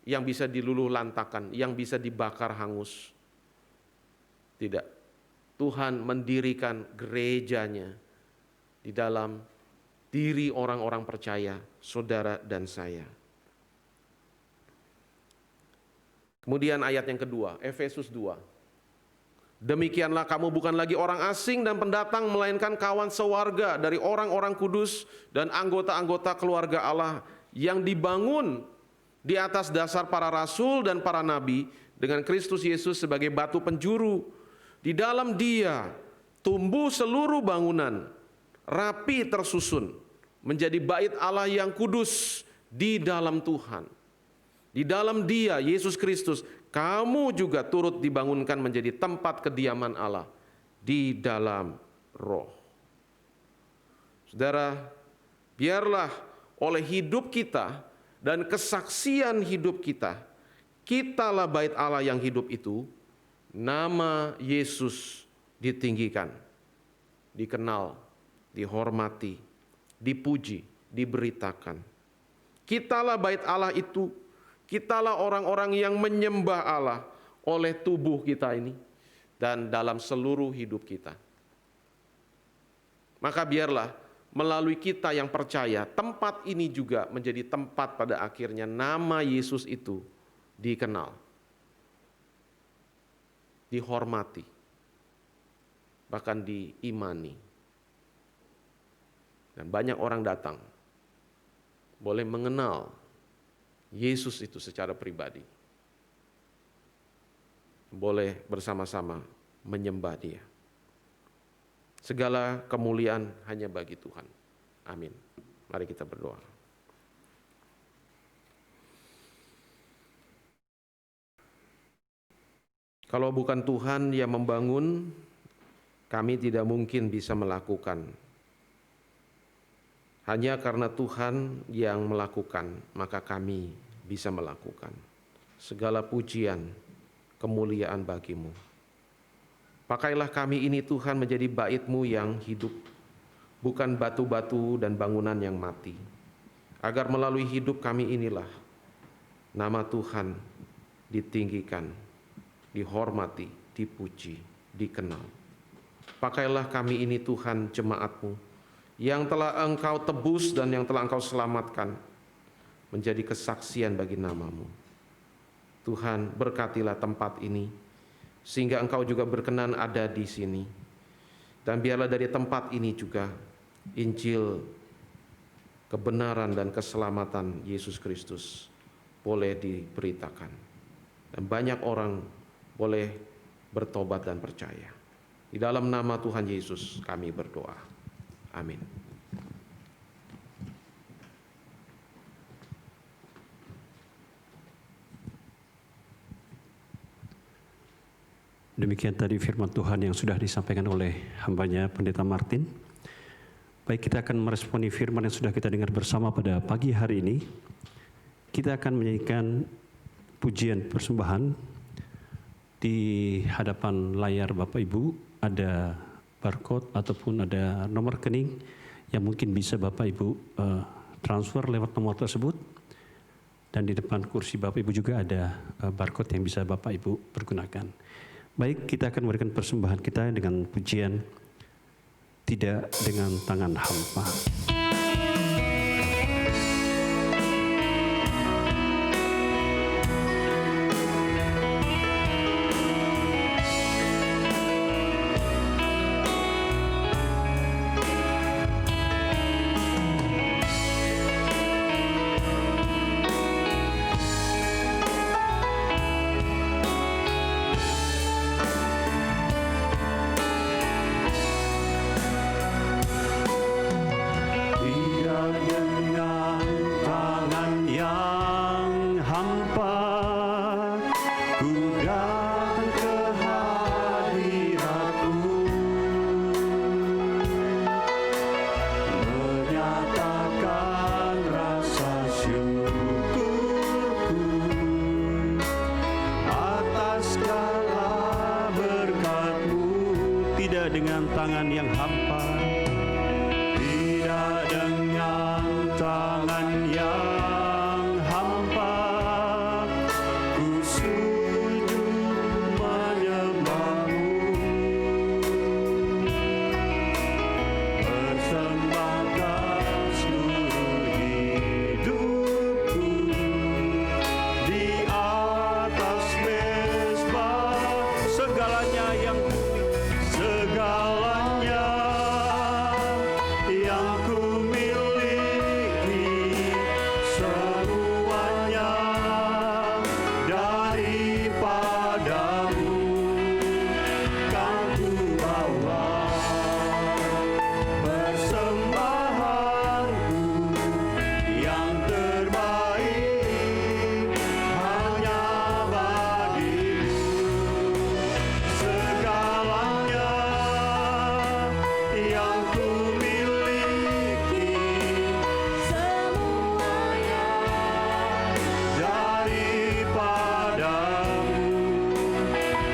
yang bisa diluluh lantakan, yang bisa dibakar hangus. Tidak. Tuhan mendirikan gerejanya di dalam diri orang-orang percaya, saudara dan saya. Kemudian ayat yang kedua, Efesus 2. Demikianlah kamu bukan lagi orang asing dan pendatang, melainkan kawan sewarga dari orang-orang kudus dan anggota-anggota keluarga Allah yang dibangun di atas dasar para rasul dan para nabi, dengan Kristus Yesus sebagai batu penjuru. Di dalam Dia tumbuh seluruh bangunan, rapi tersusun, menjadi bait Allah yang kudus di dalam Tuhan. Di dalam Dia, Yesus Kristus, kamu juga turut dibangunkan menjadi tempat kediaman Allah di dalam Roh. Saudara, biarlah oleh hidup kita dan kesaksian hidup kita, kitalah bait Allah yang hidup itu, nama Yesus ditinggikan, dikenal, dihormati, dipuji, diberitakan. Kitalah bait Allah itu, kitalah orang-orang yang menyembah Allah oleh tubuh kita ini dan dalam seluruh hidup kita. Maka biarlah melalui kita yang percaya, tempat ini juga menjadi tempat pada akhirnya nama Yesus itu dikenal, dihormati, bahkan diimani. Dan banyak orang datang, boleh mengenal Yesus itu secara pribadi, boleh bersama-sama menyembah Dia. Segala kemuliaan hanya bagi Tuhan. Amin. Mari kita berdoa. Kalau bukan Tuhan yang membangun, kami tidak mungkin bisa melakukan. Hanya karena Tuhan yang melakukan, maka kami bisa melakukan. Segala pujian, kemuliaan bagi-Mu. Pakailah kami ini Tuhan menjadi bait-Mu yang hidup, bukan batu-batu dan bangunan yang mati. Agar melalui hidup kami inilah nama Tuhan ditinggikan, dihormati, dipuji. dikenal. Pakailah kami ini Tuhan jemaat-Mu, yang telah Engkau tebus dan yang telah Engkau selamatkan, menjadi kesaksian bagi nama-Mu. Tuhan, berkatilah tempat ini, sehingga Engkau juga berkenan ada di sini. Dan biarlah dari tempat ini juga Injil kebenaran dan keselamatan Yesus Kristus boleh diberitakan. Dan banyak orang boleh bertobat dan percaya. Di dalam nama Tuhan Yesus kami berdoa. Amin. Demikian tadi firman Tuhan yang sudah disampaikan oleh hambanya Pendeta Martin. Baik, kita akan meresponi firman yang sudah kita dengar bersama pada pagi hari ini. Kita akan menyanyikan pujian persembahan. Di hadapan layar Bapak Ibu ada barcode ataupun ada nomor rekening yang mungkin bisa Bapak Ibu transfer lewat nomor tersebut. Dan di depan kursi Bapak Ibu juga ada barcode yang bisa Bapak Ibu pergunakan. Baik, kita akan memberikan persembahan kita dengan pujian Tidak Dengan Tangan Hampa. Dengan tangan yang hampa, tidak dengan tangan yang hampa, ku sujud menyembah-Mu, persembahkan seluruh hidupku di atas mezbah, segalanya yang ku miliki, semuanya daripada-Mu,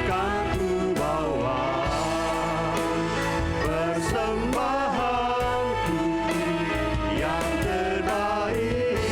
kan ku bawa persembahanku yang terbaik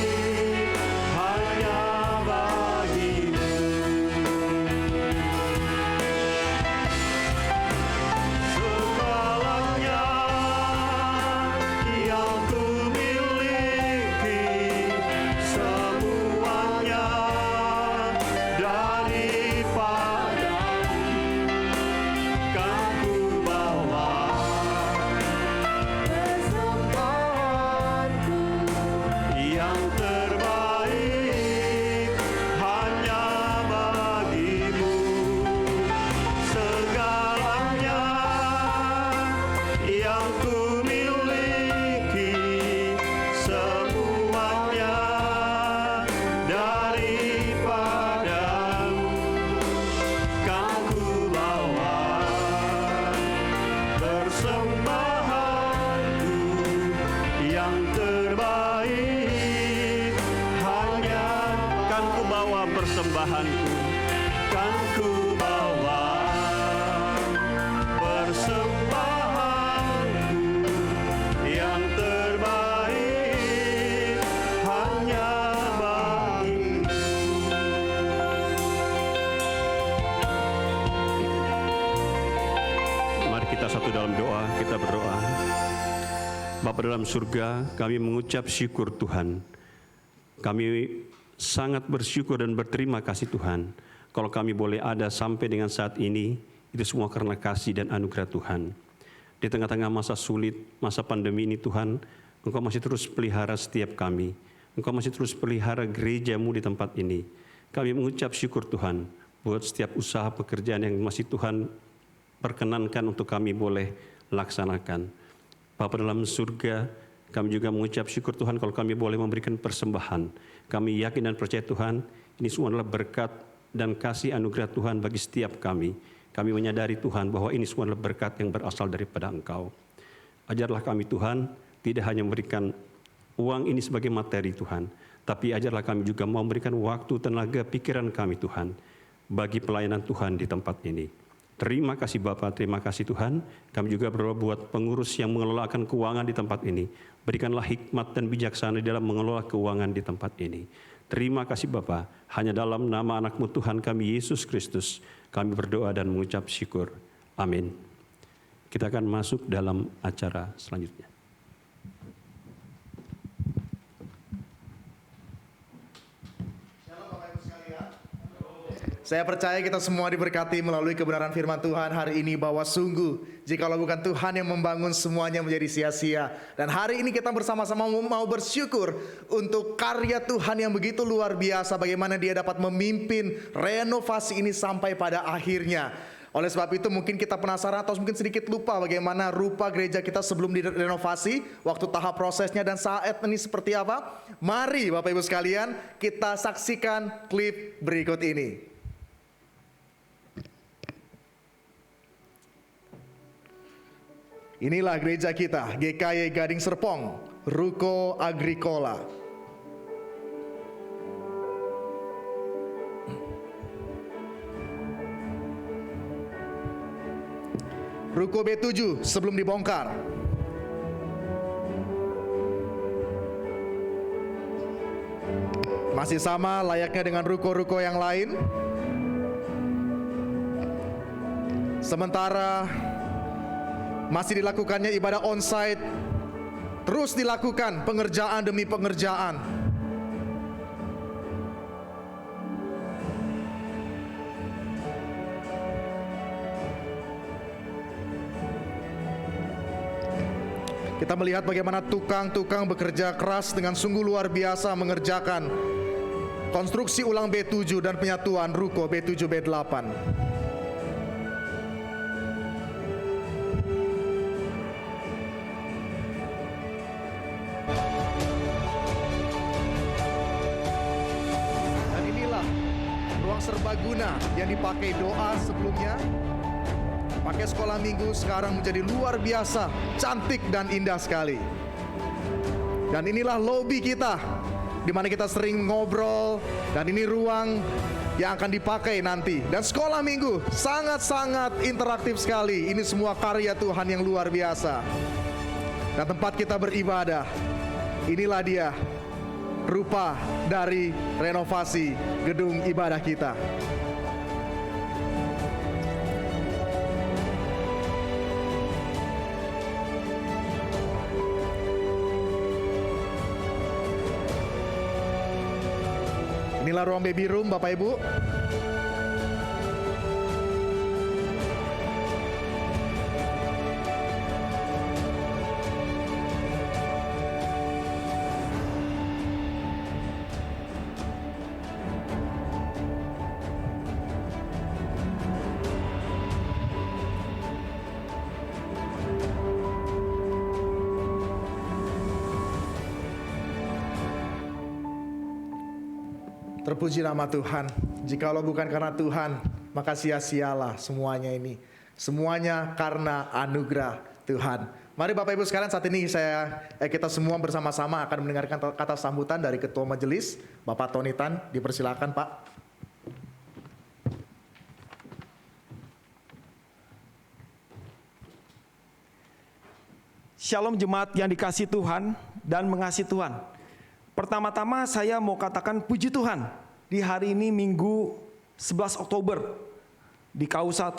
hanya bagi-Mu, segalanya yang ku persembahanku, kan ku bawa persembahanku yang terbaik hanya bagi-Mu. bersatu dalam doa, kita berdoa. Bapa dalam surga, kami mengucap syukur Tuhan. Kami sangat bersyukur dan berterima kasih Tuhan. Kalau kami boleh ada sampai dengan saat ini, itu semua karena kasih dan anugerah Tuhan. Di tengah-tengah masa sulit, masa pandemi ini Tuhan, Engkau masih terus pelihara setiap kami. Engkau masih terus pelihara gereja-Mu di tempat ini. Kami mengucap syukur Tuhan buat setiap usaha pekerjaan yang masih Tuhan perkenankan untuk kami boleh laksanakan. Bapa dalam surga, kami juga mengucap syukur Tuhan kalau kami boleh memberikan persembahan. Kami yakin dan percaya Tuhan, ini semua adalah berkat dan kasih anugerah Tuhan bagi setiap kami. Kami menyadari Tuhan bahwa ini semua adalah berkat yang berasal daripada Engkau. Ajarlah kami Tuhan, tidak hanya memberikan uang ini sebagai materi Tuhan, tapi ajarlah kami juga mau memberikan waktu, tenaga, pikiran kami Tuhan, bagi pelayanan Tuhan di tempat ini. Terima kasih Bapa, terima kasih Tuhan. Kami juga berdoa buat pengurus yang mengelolakan keuangan di tempat ini. Berikanlah hikmat dan bijaksana dalam mengelola keuangan di tempat ini. Terima kasih Bapa, hanya dalam nama anak-Mu Tuhan kami Yesus Kristus, kami berdoa dan mengucap syukur. Amin. Kita akan masuk dalam acara selanjutnya. Saya percaya kita semua diberkati melalui kebenaran firman Tuhan hari ini bahwa sungguh jikalau bukan Tuhan yang membangun semuanya menjadi sia-sia. Dan hari ini kita bersama-sama mau bersyukur untuk karya Tuhan yang begitu luar biasa, bagaimana Dia dapat memimpin renovasi ini sampai pada akhirnya. Oleh sebab itu mungkin kita penasaran atau mungkin sedikit lupa bagaimana rupa gereja kita sebelum direnovasi, waktu tahap prosesnya dan saat ini seperti apa. Mari Bapak Ibu sekalian kita saksikan klip berikut ini. Inilah gereja kita, GKY Gading Serpong, Ruko Agrikola. Ruko B7 sebelum dibongkar. Masih sama layaknya dengan ruko-ruko yang lain. Sementara masih dilakukannya ibadah onsite, terus dilakukan pengerjaan demi pengerjaan. Kita melihat bagaimana tukang-tukang bekerja keras dengan sungguh luar biasa mengerjakan konstruksi ulang B7 dan penyatuan ruko B7 B8. Serbaguna yang dipakai doa sebelumnya, pakai sekolah minggu, sekarang menjadi luar biasa cantik dan indah sekali. Dan inilah lobi kita di mana kita sering ngobrol, dan ini ruang yang akan dipakai nanti. Dan sekolah minggu sangat-sangat interaktif sekali. Ini semua karya Tuhan yang luar biasa. Dan tempat kita beribadah, inilah dia rupa dari renovasi gedung ibadah kita. Inilah ruang baby room Bapak Ibu. Terpuji nama Tuhan. Jikalau bukan karena Tuhan, maka sia-sialah semuanya ini. Semuanya karena anugerah Tuhan. Mari Bapak Ibu sekalian, saat ini kita semua bersama-sama akan mendengarkan kata sambutan dari Ketua Majelis, Bapak Tony Tan. Dipersilakan Pak. Shalom jemaat yang dikasihi Tuhan dan mengasihi Tuhan. Pertama-tama saya mau katakan puji Tuhan. Di hari ini Minggu 11 Oktober di KU1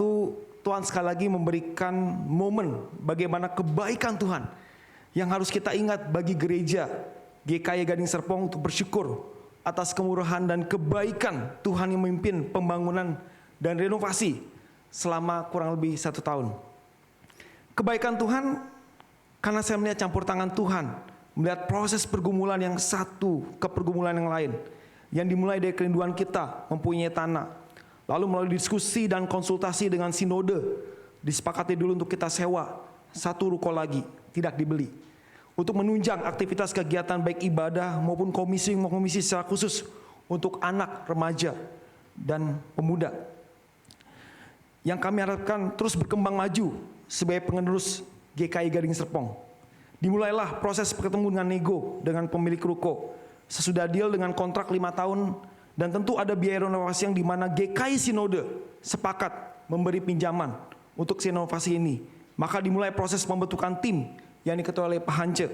Tuhan sekali lagi memberikan momen bagaimana kebaikan Tuhan yang harus kita ingat bagi gereja GKI Gading Serpong untuk bersyukur atas kemurahan dan kebaikan Tuhan yang memimpin pembangunan dan renovasi selama kurang lebih 1 tahun. Kebaikan Tuhan karena saya melihat campur tangan Tuhan, melihat proses pergumulan yang satu ke pergumulan yang lain, yang dimulai dari kerinduan kita mempunyai tanah, lalu melalui diskusi dan konsultasi dengan sinode, disepakati dulu untuk kita sewa 1 ruko lagi, tidak dibeli, untuk menunjang aktivitas kegiatan baik ibadah maupun komisi secara khusus untuk anak, remaja, dan pemuda. Yang kami harapkan terus berkembang maju sebagai penerus GKI Gading Serpong. Dimulailah proses bertemu dengan nego dengan pemilik ruko. Sesudah deal dengan kontrak 5 tahun, dan tentu ada biaya renovasi yang dimana GKI Sinode sepakat memberi pinjaman untuk renovasi ini. Maka dimulai proses pembentukan tim yang diketuai oleh Pak Hance.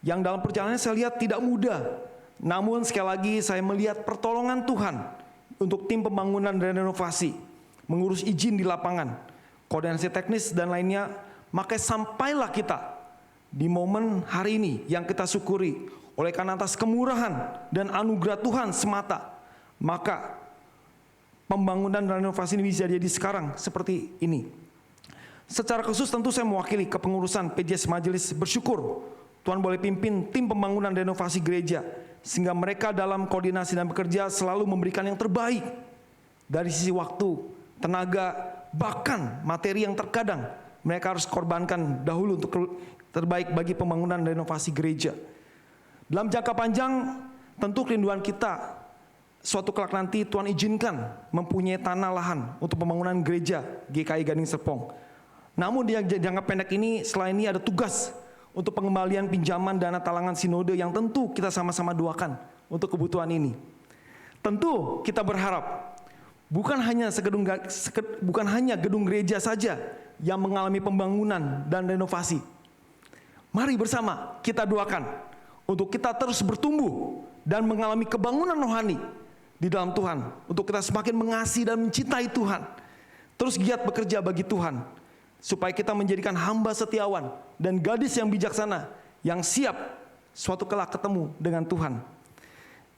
Yang dalam perjalanan saya lihat tidak mudah. Namun sekali lagi saya melihat pertolongan Tuhan untuk tim pembangunan dan renovasi, mengurus izin di lapangan, koordinasi teknis dan lainnya. Maka sampailah kita di momen hari ini yang kita syukuri oleh karena atas kemurahan dan anugerah Tuhan semata. Maka pembangunan dan renovasi ini bisa jadi sekarang seperti ini. Secara khusus tentu saya mewakili kepengurusan PJS Majelis bersyukur Tuhan boleh pimpin tim pembangunan dan renovasi gereja, sehingga mereka dalam koordinasi dan bekerja selalu memberikan yang terbaik dari sisi waktu, tenaga, bahkan materi yang terkadang mereka harus korbankan dahulu untuk terbaik bagi pembangunan dan renovasi gereja. Dalam jangka panjang tentu kerinduan kita suatu kelak nanti Tuhan izinkan mempunyai tanah lahan untuk pembangunan gereja GKI Gading Serpong. Namun di jangka pendek ini, selain ini ada tugas untuk pengembalian pinjaman dana talangan sinode yang tentu kita sama-sama doakan untuk kebutuhan ini. Tentu kita berharap bukan hanya gedung gereja saja yang mengalami pembangunan dan renovasi. Mari bersama kita doakan untuk kita terus bertumbuh dan mengalami kebangunan rohani di dalam Tuhan, untuk kita semakin mengasihi dan mencintai Tuhan, terus giat bekerja bagi Tuhan, supaya kita menjadikan hamba setiawan dan gadis yang bijaksana yang siap suatu kelak ketemu dengan Tuhan.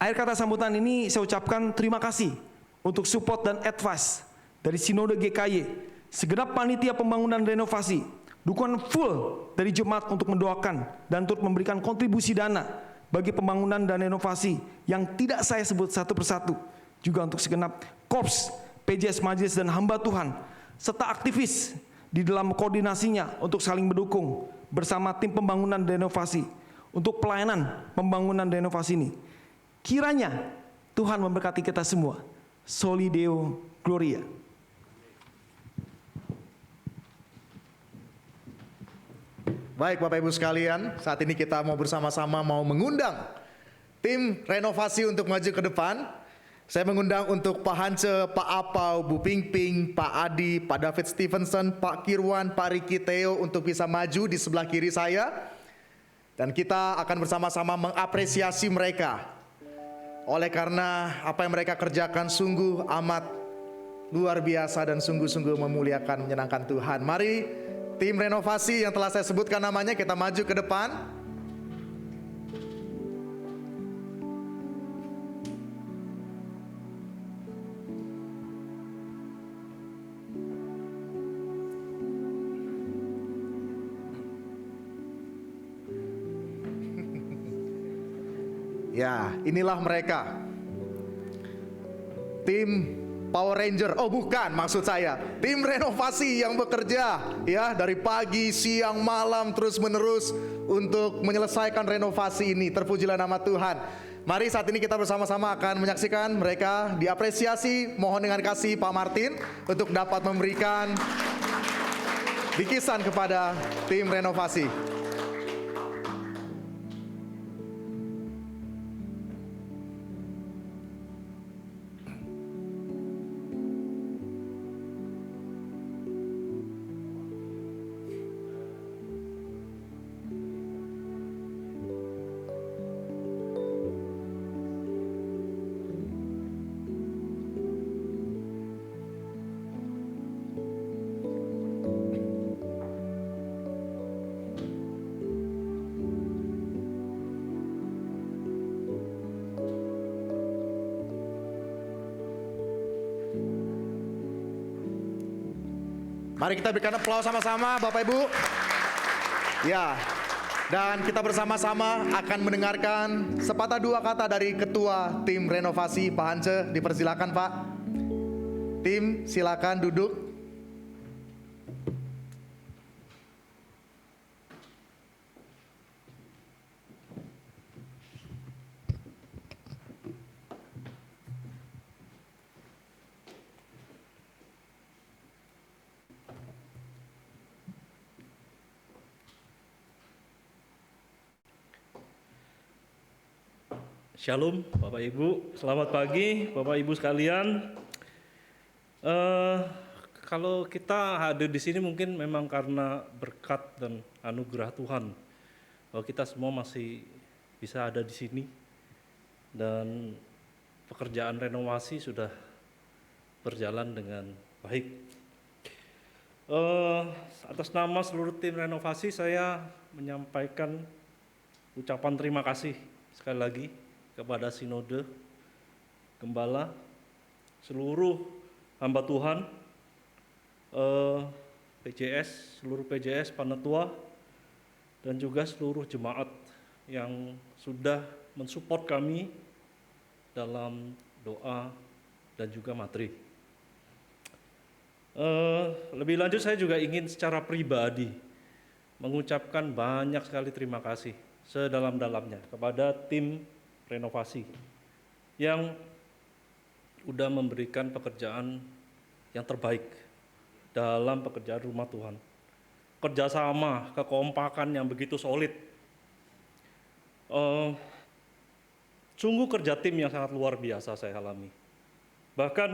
Akhir kata sambutan ini saya ucapkan terima kasih untuk support dan advice dari Sinode GKY, segenap panitia pembangunan renovasi, dukungan full dari jemaat untuk mendoakan dan turut memberikan kontribusi dana bagi pembangunan dan renovasi yang tidak saya sebut satu persatu, juga untuk segenap korps, PJS Majelis dan hamba Tuhan, serta aktivis di dalam koordinasinya untuk saling mendukung bersama tim pembangunan dan renovasi untuk pelayanan pembangunan dan renovasi ini. Kiranya Tuhan memberkati kita semua. Soli Deo Gloria. Baik Bapak Ibu sekalian, saat ini kita mau bersama-sama mengundang tim renovasi untuk maju ke depan. Saya mengundang untuk Pak Hance, Pak Apau, Bu Pingping, Pak Adi, Pak David Stevenson, Pak Kirwan, Pak Riki Theo untuk bisa maju di sebelah kiri saya. Dan kita akan bersama-sama mengapresiasi mereka. Oleh karena apa yang mereka kerjakan sungguh amat luar biasa dan sungguh-sungguh memuliakan, menyenangkan Tuhan. Mari tim renovasi yang telah saya sebutkan namanya kita maju ke depan. Ya, inilah mereka. Tim Power Ranger. Oh, bukan maksud saya. Tim renovasi yang bekerja ya dari pagi, siang, malam terus menerus untuk menyelesaikan renovasi ini. Terpujilah nama Tuhan. Mari saat ini kita bersama-sama akan menyaksikan mereka diapresiasi. Mohon dengan kasih Pak Martin untuk dapat memberikan bikisan kepada tim renovasi. Mari kita berikan aplaus sama-sama Bapak Ibu. Ya, dan kita bersama-sama akan mendengarkan sepatah dua kata dari Ketua Tim Renovasi Pak Hance. Dipersilakan Pak. Tim silakan duduk. Shalom Bapak Ibu, selamat pagi Bapak Ibu sekalian. Kalau kita hadir di sini mungkin memang karena berkat dan anugerah Tuhan bahwa kita semua masih bisa ada di sini dan pekerjaan renovasi sudah berjalan dengan baik. Atas nama seluruh tim renovasi saya menyampaikan ucapan terima kasih sekali lagi kepada Sinode, Gembala, seluruh hamba Tuhan, PJS, seluruh PJS, Panatua, dan juga seluruh jemaat yang sudah mensupport kami dalam doa dan juga materi. Lebih lanjut saya juga ingin secara pribadi mengucapkan banyak sekali terima kasih sedalam-dalamnya kepada tim renovasi yang sudah memberikan pekerjaan yang terbaik dalam pekerjaan rumah Tuhan. Kerjasama, kekompakan yang begitu solid. Sungguh kerja tim yang sangat luar biasa saya alami. Bahkan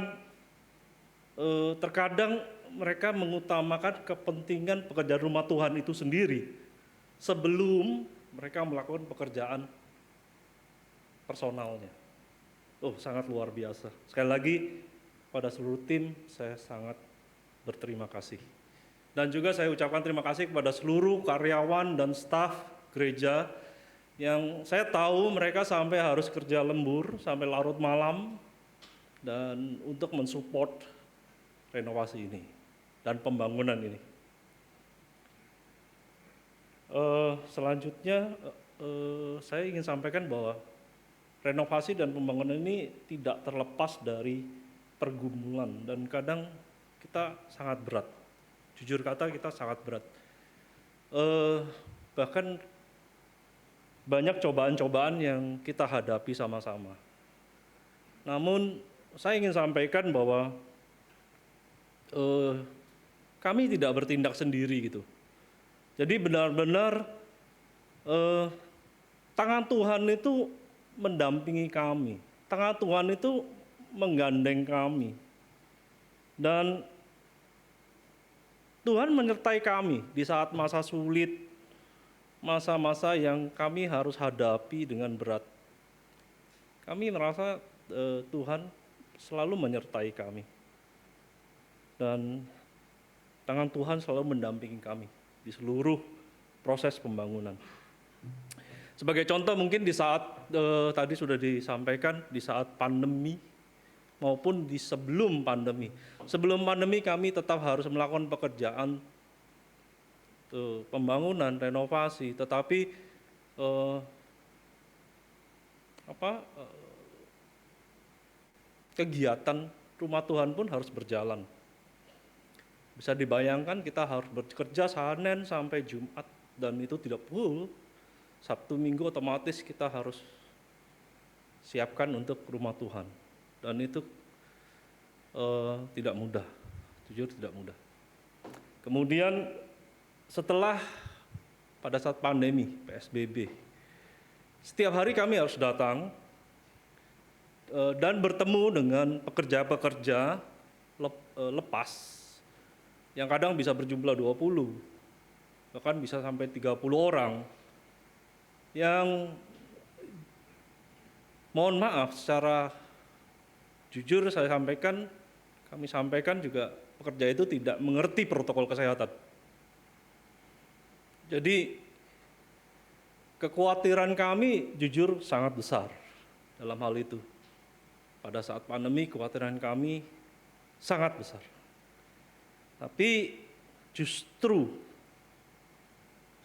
terkadang mereka mengutamakan kepentingan pekerjaan rumah Tuhan itu sendiri sebelum mereka melakukan pekerjaan personalnya. Sangat luar biasa. Sekali lagi pada seluruh tim saya sangat berterima kasih. Dan juga saya ucapkan terima kasih kepada seluruh karyawan dan staf gereja yang saya tahu mereka sampai harus kerja lembur sampai larut malam dan untuk mensupport renovasi ini dan pembangunan ini. Selanjutnya saya ingin sampaikan bahwa renovasi dan pembangunan ini tidak terlepas dari pergumulan dan kadang kita sangat berat. Jujur kata kita sangat berat. Bahkan banyak cobaan-cobaan yang kita hadapi sama-sama. Namun saya ingin sampaikan bahwa kami tidak bertindak sendiri gitu. Jadi benar-benar tangan Tuhan itu mendampingi kami. Tangan Tuhan itu menggandeng kami. Dan Tuhan menyertai kami di saat masa sulit, masa-masa yang kami harus hadapi dengan berat. Kami merasa Tuhan selalu menyertai kami. Dan tangan Tuhan selalu mendampingi kami di seluruh proses pembangunan. Sebagai contoh mungkin di saat tadi sudah disampaikan di saat pandemi maupun di sebelum pandemi. Sebelum pandemi kami tetap harus melakukan pekerjaan pembangunan, renovasi, tetapi kegiatan rumah Tuhan pun harus berjalan. Bisa dibayangkan kita harus bekerja Senin sampai Jumat dan itu tidak full. Sabtu Minggu otomatis kita harus siapkan untuk rumah Tuhan. Dan itu tidak mudah, jujur tidak mudah. Kemudian setelah pada saat pandemi, PSBB, setiap hari kami harus datang dan bertemu dengan pekerja-pekerja lepas yang kadang bisa berjumlah 20, bahkan bisa sampai 30 orang yang mohon maaf secara jujur kami sampaikan juga pekerja itu tidak mengerti protokol kesehatan. Jadi kekhawatiran kami jujur sangat besar dalam hal itu. Pada saat pandemi kekhawatiran kami sangat besar. Tapi justru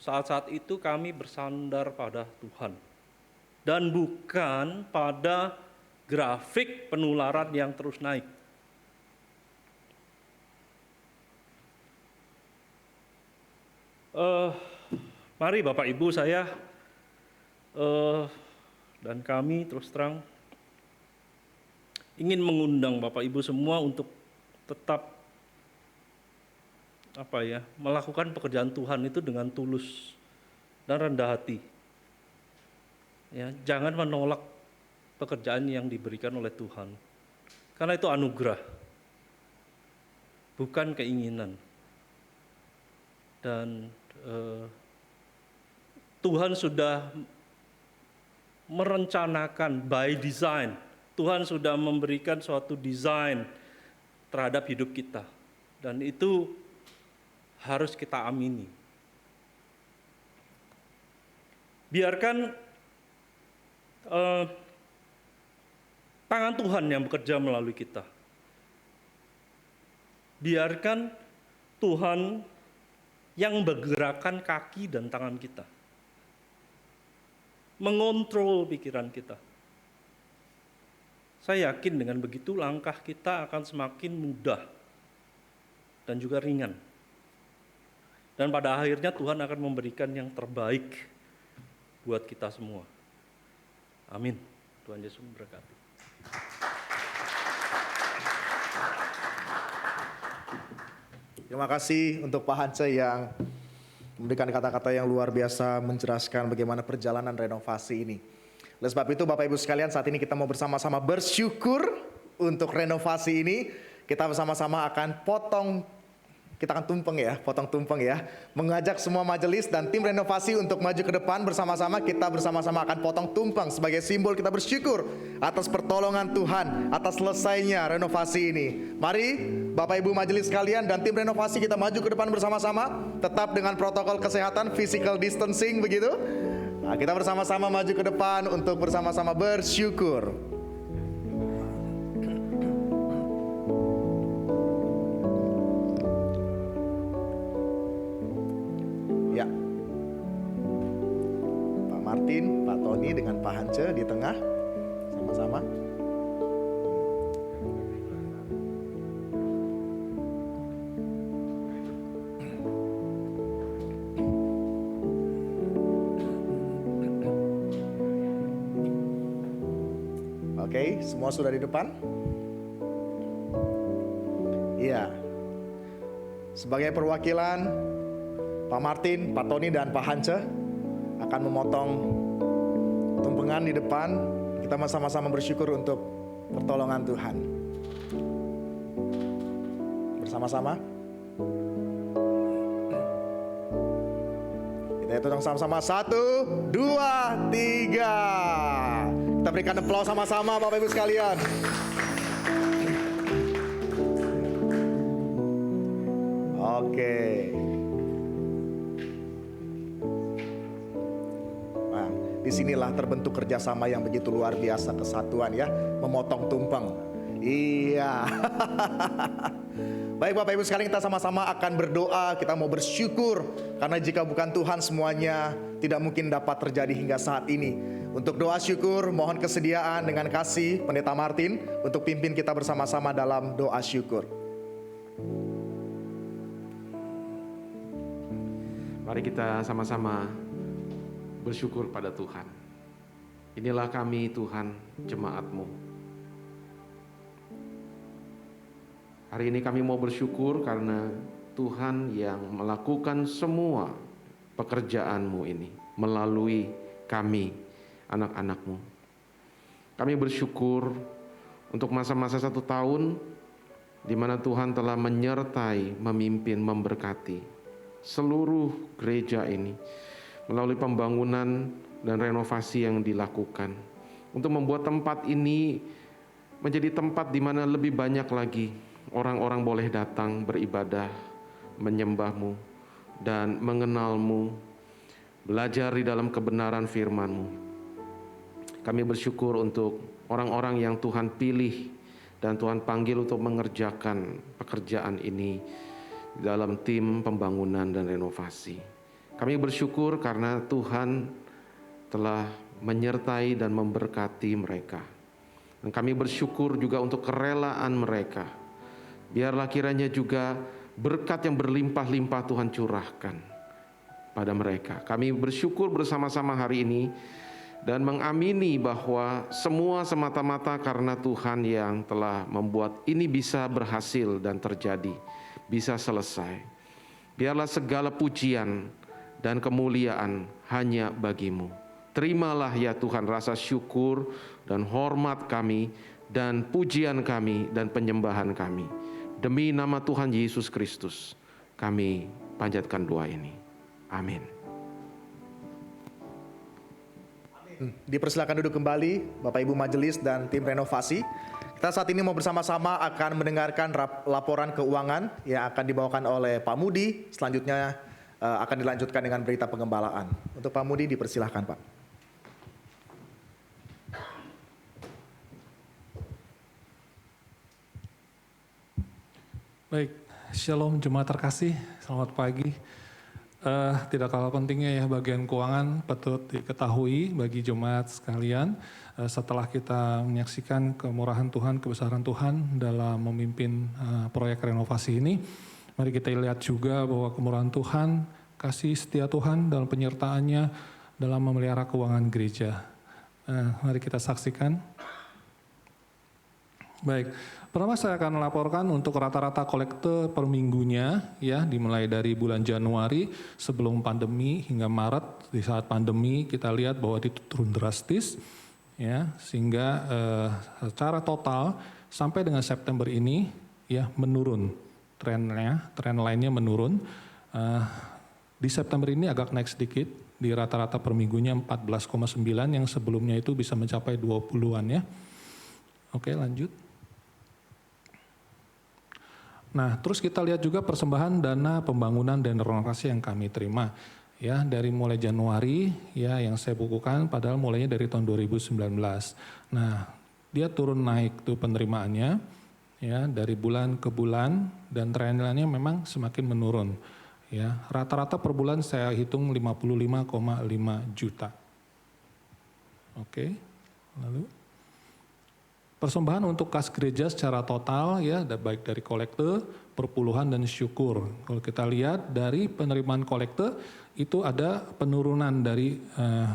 saat-saat itu kami bersandar pada Tuhan dan bukan pada grafik penularan yang terus naik. Mari Bapak Ibu, saya dan kami terus terang ingin mengundang Bapak Ibu semua untuk tetap melakukan pekerjaan Tuhan itu dengan tulus dan rendah hati. Ya, jangan menolak pekerjaan yang diberikan oleh Tuhan, karena itu anugerah, bukan keinginan. Dan Tuhan sudah merencanakan by design. Tuhan sudah memberikan suatu desain terhadap hidup kita. Dan itu harus kita amini. Biarkan tangan Tuhan yang bekerja melalui kita. Biarkan Tuhan yang bergerakkan kaki dan tangan kita. Mengontrol pikiran kita. Saya yakin dengan begitu langkah kita akan semakin mudah dan juga ringan. Dan pada akhirnya Tuhan akan memberikan yang terbaik buat kita semua. Amin. Tuhan Yesus memberkati. Terima kasih untuk Pak Hance yang memberikan kata-kata yang luar biasa menjelaskan bagaimana perjalanan renovasi ini. Oleh sebab itu Bapak Ibu sekalian, saat ini kita mau bersama-sama bersyukur untuk renovasi ini. Kita bersama-sama akan potong tumpeng ya. Mengajak semua majelis dan tim renovasi untuk maju ke depan bersama-sama. Kita bersama-sama akan potong tumpeng sebagai simbol kita bersyukur atas pertolongan Tuhan, atas selesainya renovasi ini. Mari Bapak Ibu majelis sekalian dan tim renovasi kita maju ke depan bersama-sama. Tetap dengan protokol kesehatan, physical distancing begitu. Nah, kita bersama-sama maju ke depan untuk bersama-sama bersyukur. Ya, Pak Martin, Pak Tony dengan Pak Hance di tengah, sama-sama. Oke, semua sudah di depan? Iya. Sebagai perwakilan Pak Martin, Pak Tony, dan Pak Hance akan memotong tumpengan di depan. Kita sama-sama bersyukur untuk pertolongan Tuhan. Bersama-sama. Kita hitung sama-sama. 1, 2, 3. Kita berikan aplaus sama-sama Bapak Ibu sekalian. Oke. Nah, disinilah terbentuk kerjasama yang begitu luar biasa, kesatuan ya, memotong tumpeng. Iya. Baik Bapak Ibu sekalian, kita sama-sama akan berdoa, kita mau bersyukur. Karena jika bukan Tuhan semuanya tidak mungkin dapat terjadi hingga saat ini. Untuk doa syukur, mohon kesediaan dengan kasih Pendeta Martin untuk pimpin kita bersama-sama dalam doa syukur. Mari kita sama-sama bersyukur pada Tuhan. Inilah kami Tuhan, jemaat-Mu. Hari ini kami mau bersyukur karena Tuhan yang melakukan semua pekerjaan-Mu ini melalui kami, anak-anak-Mu. Kami bersyukur untuk masa-masa 1 tahun di mana Tuhan telah menyertai, memimpin, memberkati seluruh gereja ini melalui pembangunan dan renovasi yang dilakukan untuk membuat tempat ini menjadi tempat di mana lebih banyak lagi orang-orang boleh datang beribadah, menyembah-Mu dan mengenal-Mu, belajar di dalam kebenaran firman-Mu. Kami bersyukur untuk orang-orang yang Tuhan pilih dan Tuhan panggil untuk mengerjakan pekerjaan ini dalam tim pembangunan dan renovasi. Kami bersyukur karena Tuhan telah menyertai dan memberkati mereka. Dan kami bersyukur juga untuk kerelaan mereka. Biarlah kiranya juga berkat yang berlimpah-limpah Tuhan curahkan pada mereka. Kami bersyukur bersama-sama hari ini dan mengamini bahwa semua semata-mata karena Tuhan yang telah membuat ini bisa berhasil dan terjadi, bisa selesai. Biarlah segala pujian dan kemuliaan hanya bagimu. Terimalah ya Tuhan rasa syukur dan hormat kami dan pujian kami dan penyembahan kami. Demi nama Tuhan Yesus Kristus kami panjatkan doa ini. Amin. Dipersilakan duduk kembali Bapak Ibu Majelis dan tim renovasi. Kita saat ini mau bersama-sama akan mendengarkan laporan keuangan yang akan dibawakan oleh Pak Mudi. Selanjutnya akan dilanjutkan dengan berita pengembalaan. Untuk Pak Mudi dipersilahkan Pak. Baik, Shalom jemaat terkasih, selamat pagi. Tidak kalah pentingnya ya bagian keuangan patut diketahui bagi jemaat sekalian. Setelah kita menyaksikan kemurahan Tuhan, kebesaran Tuhan dalam memimpin proyek renovasi ini, mari kita lihat juga bahwa kemurahan Tuhan, kasih setia Tuhan dalam penyertaannya dalam memelihara keuangan gereja. Mari kita saksikan. Baik, pertama saya akan melaporkan untuk rata-rata kolekte per minggunya ya, dimulai dari bulan Januari sebelum pandemi hingga Maret. Di saat pandemi kita lihat bahwa itu turun drastis ya, sehingga secara total sampai dengan September ini ya menurun tren lainnya menurun. Di September ini agak naik sedikit, di rata-rata per minggunya 14,9 yang sebelumnya itu bisa mencapai 20-an ya. Oke, lanjut. Nah, terus kita lihat juga persembahan dana pembangunan dan renovasi yang kami terima. Ya, dari mulai Januari ya yang saya bukukan padahal mulainya dari tahun 2019. Nah, dia turun naik tuh penerimaannya ya dari bulan ke bulan dan trennya memang semakin menurun. Ya, rata-rata per bulan saya hitung 55,5 juta. Oke. Lalu persembahan untuk kas gereja secara total ya baik dari kolekte, perpuluhan dan syukur. Kalau kita lihat dari penerimaan kolekte itu ada penurunan dari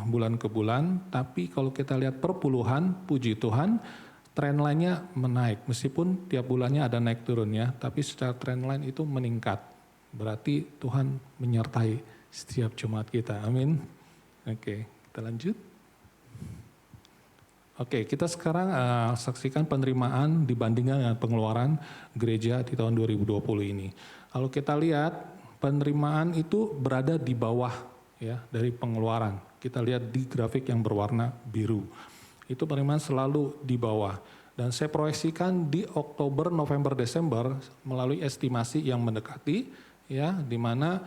bulan ke bulan, tapi kalau kita lihat perpuluhan, puji Tuhan, tren lainnya menaik. Meskipun tiap bulannya ada naik turun ya, tapi secara tren lain itu meningkat. Berarti Tuhan menyertai setiap jemaat kita. Amin. Oke, kita lanjut. Oke, kita sekarang saksikan penerimaan dibandingkan dengan pengeluaran gereja di tahun 2020 ini. Kalau kita lihat penerimaan itu berada di bawah ya dari pengeluaran. Kita lihat di grafik yang berwarna biru. Itu penerimaan selalu di bawah. Dan saya proyeksikan di Oktober, November, Desember melalui estimasi yang mendekati ya di mana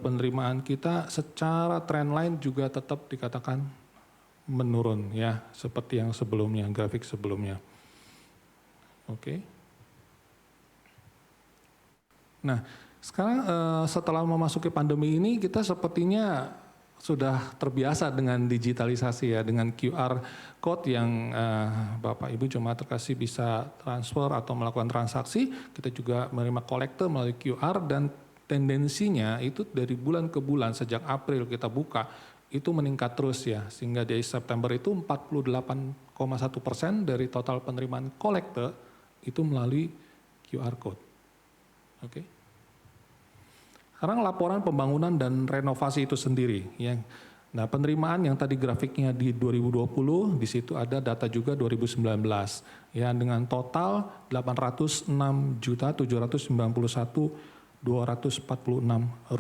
penerimaan kita secara tren line juga tetap dikatakan menurun ya seperti yang sebelumnya, grafik sebelumnya. Oke. Nah, sekarang setelah memasuki pandemi ini kita sepertinya sudah terbiasa dengan digitalisasi ya, dengan QR code yang Bapak Ibu jemaat terkasih bisa transfer atau melakukan transaksi. Kita juga menerima kolekte melalui QR dan tendensinya itu dari bulan ke bulan sejak April kita buka itu meningkat terus ya, sehingga di September itu 48,1% dari total penerimaan kolekte itu melalui QR code. Oke. Sekarang laporan pembangunan dan renovasi itu sendiri ya. Nah, penerimaan yang tadi grafiknya di 2020 di situ ada data juga 2019 ya dengan total 806.791.246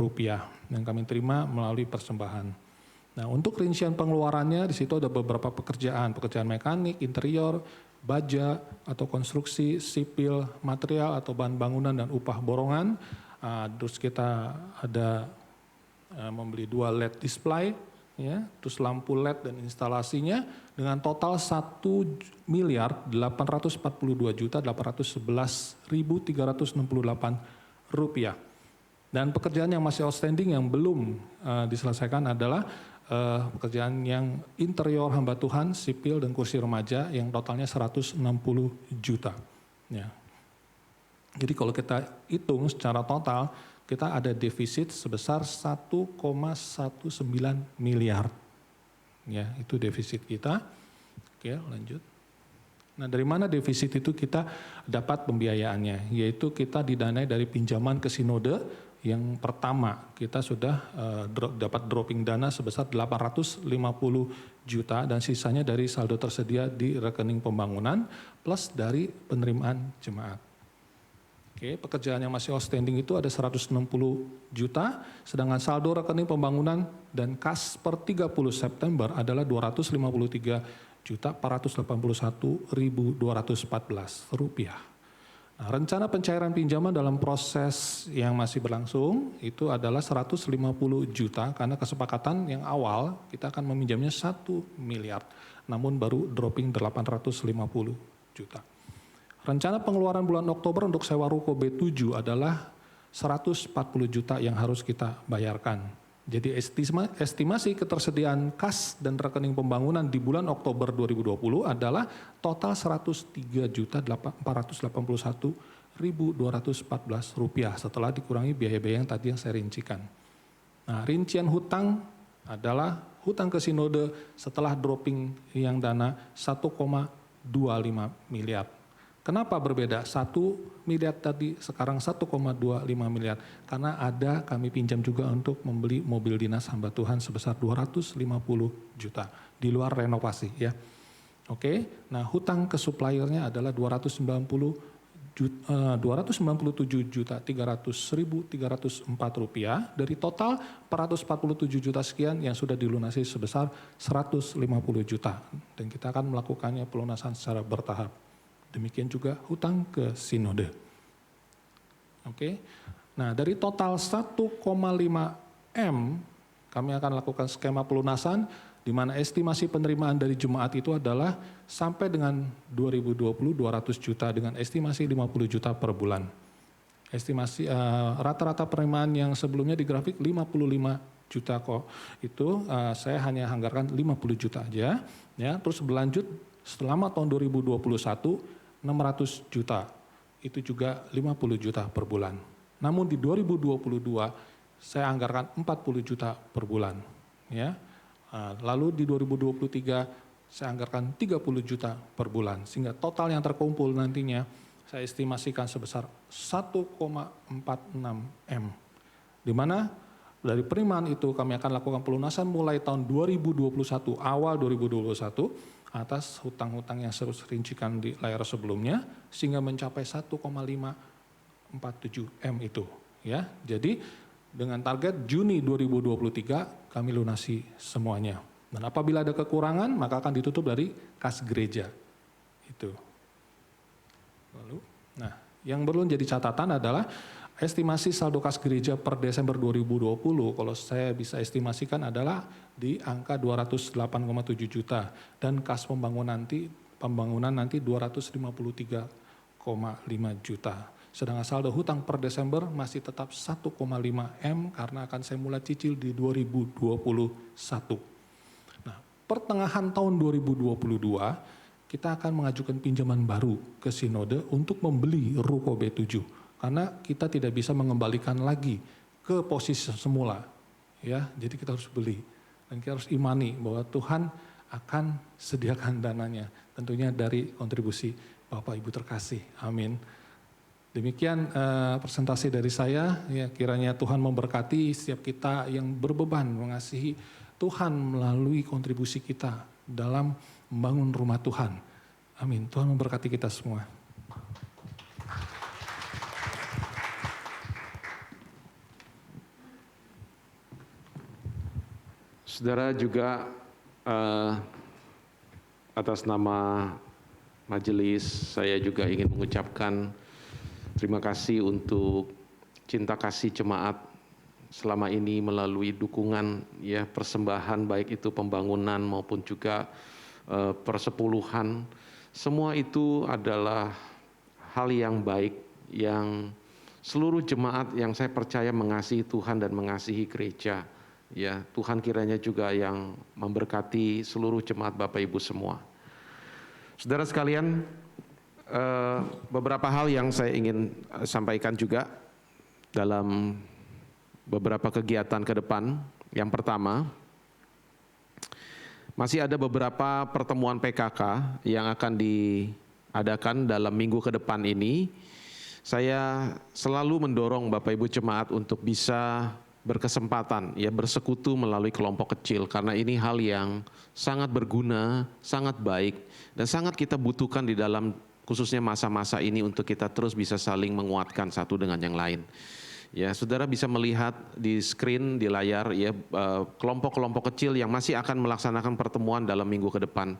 rupiah yang kami terima melalui persembahan. Nah, untuk rincian pengeluarannya di situ ada beberapa pekerjaan mekanik, interior, baja atau konstruksi, sipil, material atau bahan bangunan dan upah borongan. Terus kita ada membeli 2 LED display, ya, terus lampu LED dan instalasinya dengan total 1.842.811.368 rupiah. Dan pekerjaan yang masih outstanding yang belum diselesaikan adalah pekerjaan yang interior hamba Tuhan, sipil dan kursi remaja yang totalnya 160 juta. Ya. Jadi kalau kita hitung secara total, kita ada defisit sebesar 1,19 miliar. Ya, itu defisit kita. Oke, lanjut. Nah, dari mana defisit itu kita dapat pembiayaannya? Yaitu kita didanai dari pinjaman ke sinode. Yang pertama, kita sudah dapat dropping dana sebesar 850 juta dan sisanya dari saldo tersedia di rekening pembangunan plus dari penerimaan jemaat. Oke, pekerjaan yang masih outstanding itu ada 160 juta, sedangkan saldo rekening pembangunan dan kas per 30 September adalah 253.481.214 rupiah. Nah, rencana pencairan pinjaman dalam proses yang masih berlangsung itu adalah 150 juta karena kesepakatan yang awal kita akan meminjamnya 1 miliar, namun baru dropping 850 juta. Rencana pengeluaran bulan Oktober untuk sewa ruko B7 adalah 140 juta yang harus kita bayarkan. Jadi estimasi ketersediaan kas dan rekening pembangunan di bulan Oktober 2020 adalah total 103.481.214 rupiah setelah dikurangi biaya-biaya yang tadi yang saya rincikan. Nah, rincian hutang adalah hutang ke sinode setelah dropping yang dana 1,25 miliar. Kenapa berbeda? 1 miliar tadi sekarang 1,25 miliar. Karena ada kami pinjam juga untuk membeli mobil dinas hamba Tuhan sebesar 250 juta di luar renovasi ya. Oke, nah hutang ke suppliernya adalah 297.300.304 rupiah dari total 447 juta sekian yang sudah dilunasi sebesar 150 juta. Dan kita akan melakukannya pelunasan secara bertahap. Demikian juga hutang ke sinode. Oke. Nah, dari total 1,5 M kami akan lakukan skema pelunasan di mana estimasi penerimaan dari jemaat itu adalah sampai dengan 2020 200 juta dengan estimasi 50 juta per bulan. Estimasi rata-rata penerimaan yang sebelumnya di grafik 55 juta kok. Itu saya hanya anggarkan 50 juta aja ya. Terus berlanjut selama tahun 2021 600 juta, itu juga 50 juta per bulan. Namun di 2022 saya anggarkan 40 juta per bulan. Ya. Lalu di 2023 saya anggarkan 30 juta per bulan. Sehingga total yang terkumpul nantinya saya estimasikan sebesar 1,46 M. Di mana dari penerimaan itu kami akan lakukan pelunasan mulai tahun 2021, awal 2021, atas hutang-hutang yang saya rincikan di layar sebelumnya sehingga mencapai 1,547 M itu ya. Jadi dengan target Juni 2023 kami lunasi semuanya. Dan apabila ada kekurangan maka akan ditutup dari kas gereja. Itu. Lalu nah, yang perlu jadi catatan adalah estimasi saldo kas gereja per Desember 2020 kalau saya bisa estimasikan adalah di angka 208,7 juta dan kas pembangunan nanti 253,5 juta. Sedangkan saldo hutang per Desember masih tetap 1,5 M karena akan saya mulai cicil di 2021. Nah, pertengahan tahun 2022 kita akan mengajukan pinjaman baru ke sinode untuk membeli ruko B7. Karena kita tidak bisa mengembalikan lagi ke posisi semula. Ya, jadi kita harus beli. Dan kita harus imani bahwa Tuhan akan sediakan dananya. Tentunya dari kontribusi Bapak Ibu terkasih. Amin. Demikian presentasi dari saya. Ya, kiranya Tuhan memberkati setiap kita yang berbeban mengasihi Tuhan melalui kontribusi kita dalam membangun rumah Tuhan. Amin. Tuhan memberkati kita semua. Saudara juga atas nama majelis saya juga ingin mengucapkan terima kasih untuk cinta kasih jemaat selama ini melalui dukungan ya persembahan baik itu pembangunan maupun juga persepuluhan. Semua itu adalah hal yang baik yang seluruh jemaat yang saya percaya mengasihi Tuhan dan mengasihi gereja. Ya, Tuhan kiranya juga yang memberkati seluruh jemaat Bapak Ibu semua. Saudara sekalian, beberapa hal yang saya ingin sampaikan juga dalam beberapa kegiatan ke depan. Yang pertama, masih ada beberapa pertemuan PKK yang akan diadakan dalam minggu ke depan ini. Saya selalu mendorong Bapak Ibu jemaat untuk bisa berkesempatan ya bersekutu melalui kelompok kecil, karena ini hal yang sangat berguna, sangat baik, dan sangat kita butuhkan di dalam khususnya masa-masa ini untuk kita terus bisa saling menguatkan satu dengan yang lain. Ya, saudara bisa melihat di screen, di layar ya, kelompok-kelompok kecil yang masih akan melaksanakan pertemuan dalam minggu ke depan.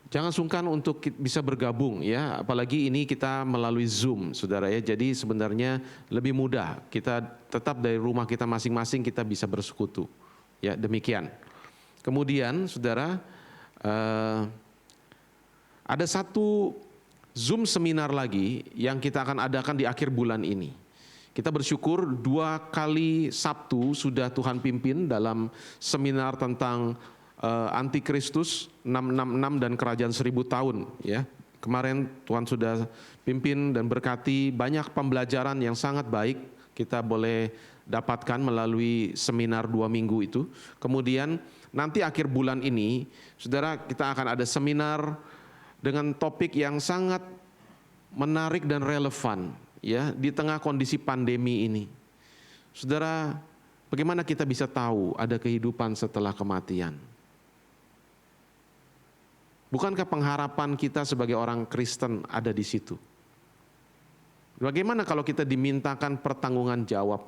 Jangan sungkan untuk bisa bergabung ya, apalagi ini kita melalui Zoom, saudara ya. Jadi sebenarnya lebih mudah, kita tetap dari rumah kita masing-masing kita bisa bersekutu. Ya, demikian. Kemudian saudara, ada satu Zoom seminar lagi yang kita akan adakan di akhir bulan ini. Kita bersyukur 2 kali Sabtu sudah Tuhan pimpin dalam seminar tentang Antikristus 666 dan Kerajaan 1000 tahun. Ya, kemarin Tuhan sudah pimpin dan berkati banyak pembelajaran yang sangat baik kita boleh dapatkan melalui seminar 2 minggu itu. Kemudian nanti akhir bulan ini, saudara, kita akan ada seminar dengan topik yang sangat menarik dan relevan. Ya, di tengah kondisi pandemi ini. Saudara, bagaimana kita bisa tahu ada kehidupan setelah kematian? Bukankah pengharapan kita sebagai orang Kristen ada di situ? Bagaimana kalau kita dimintakan pertanggungan jawab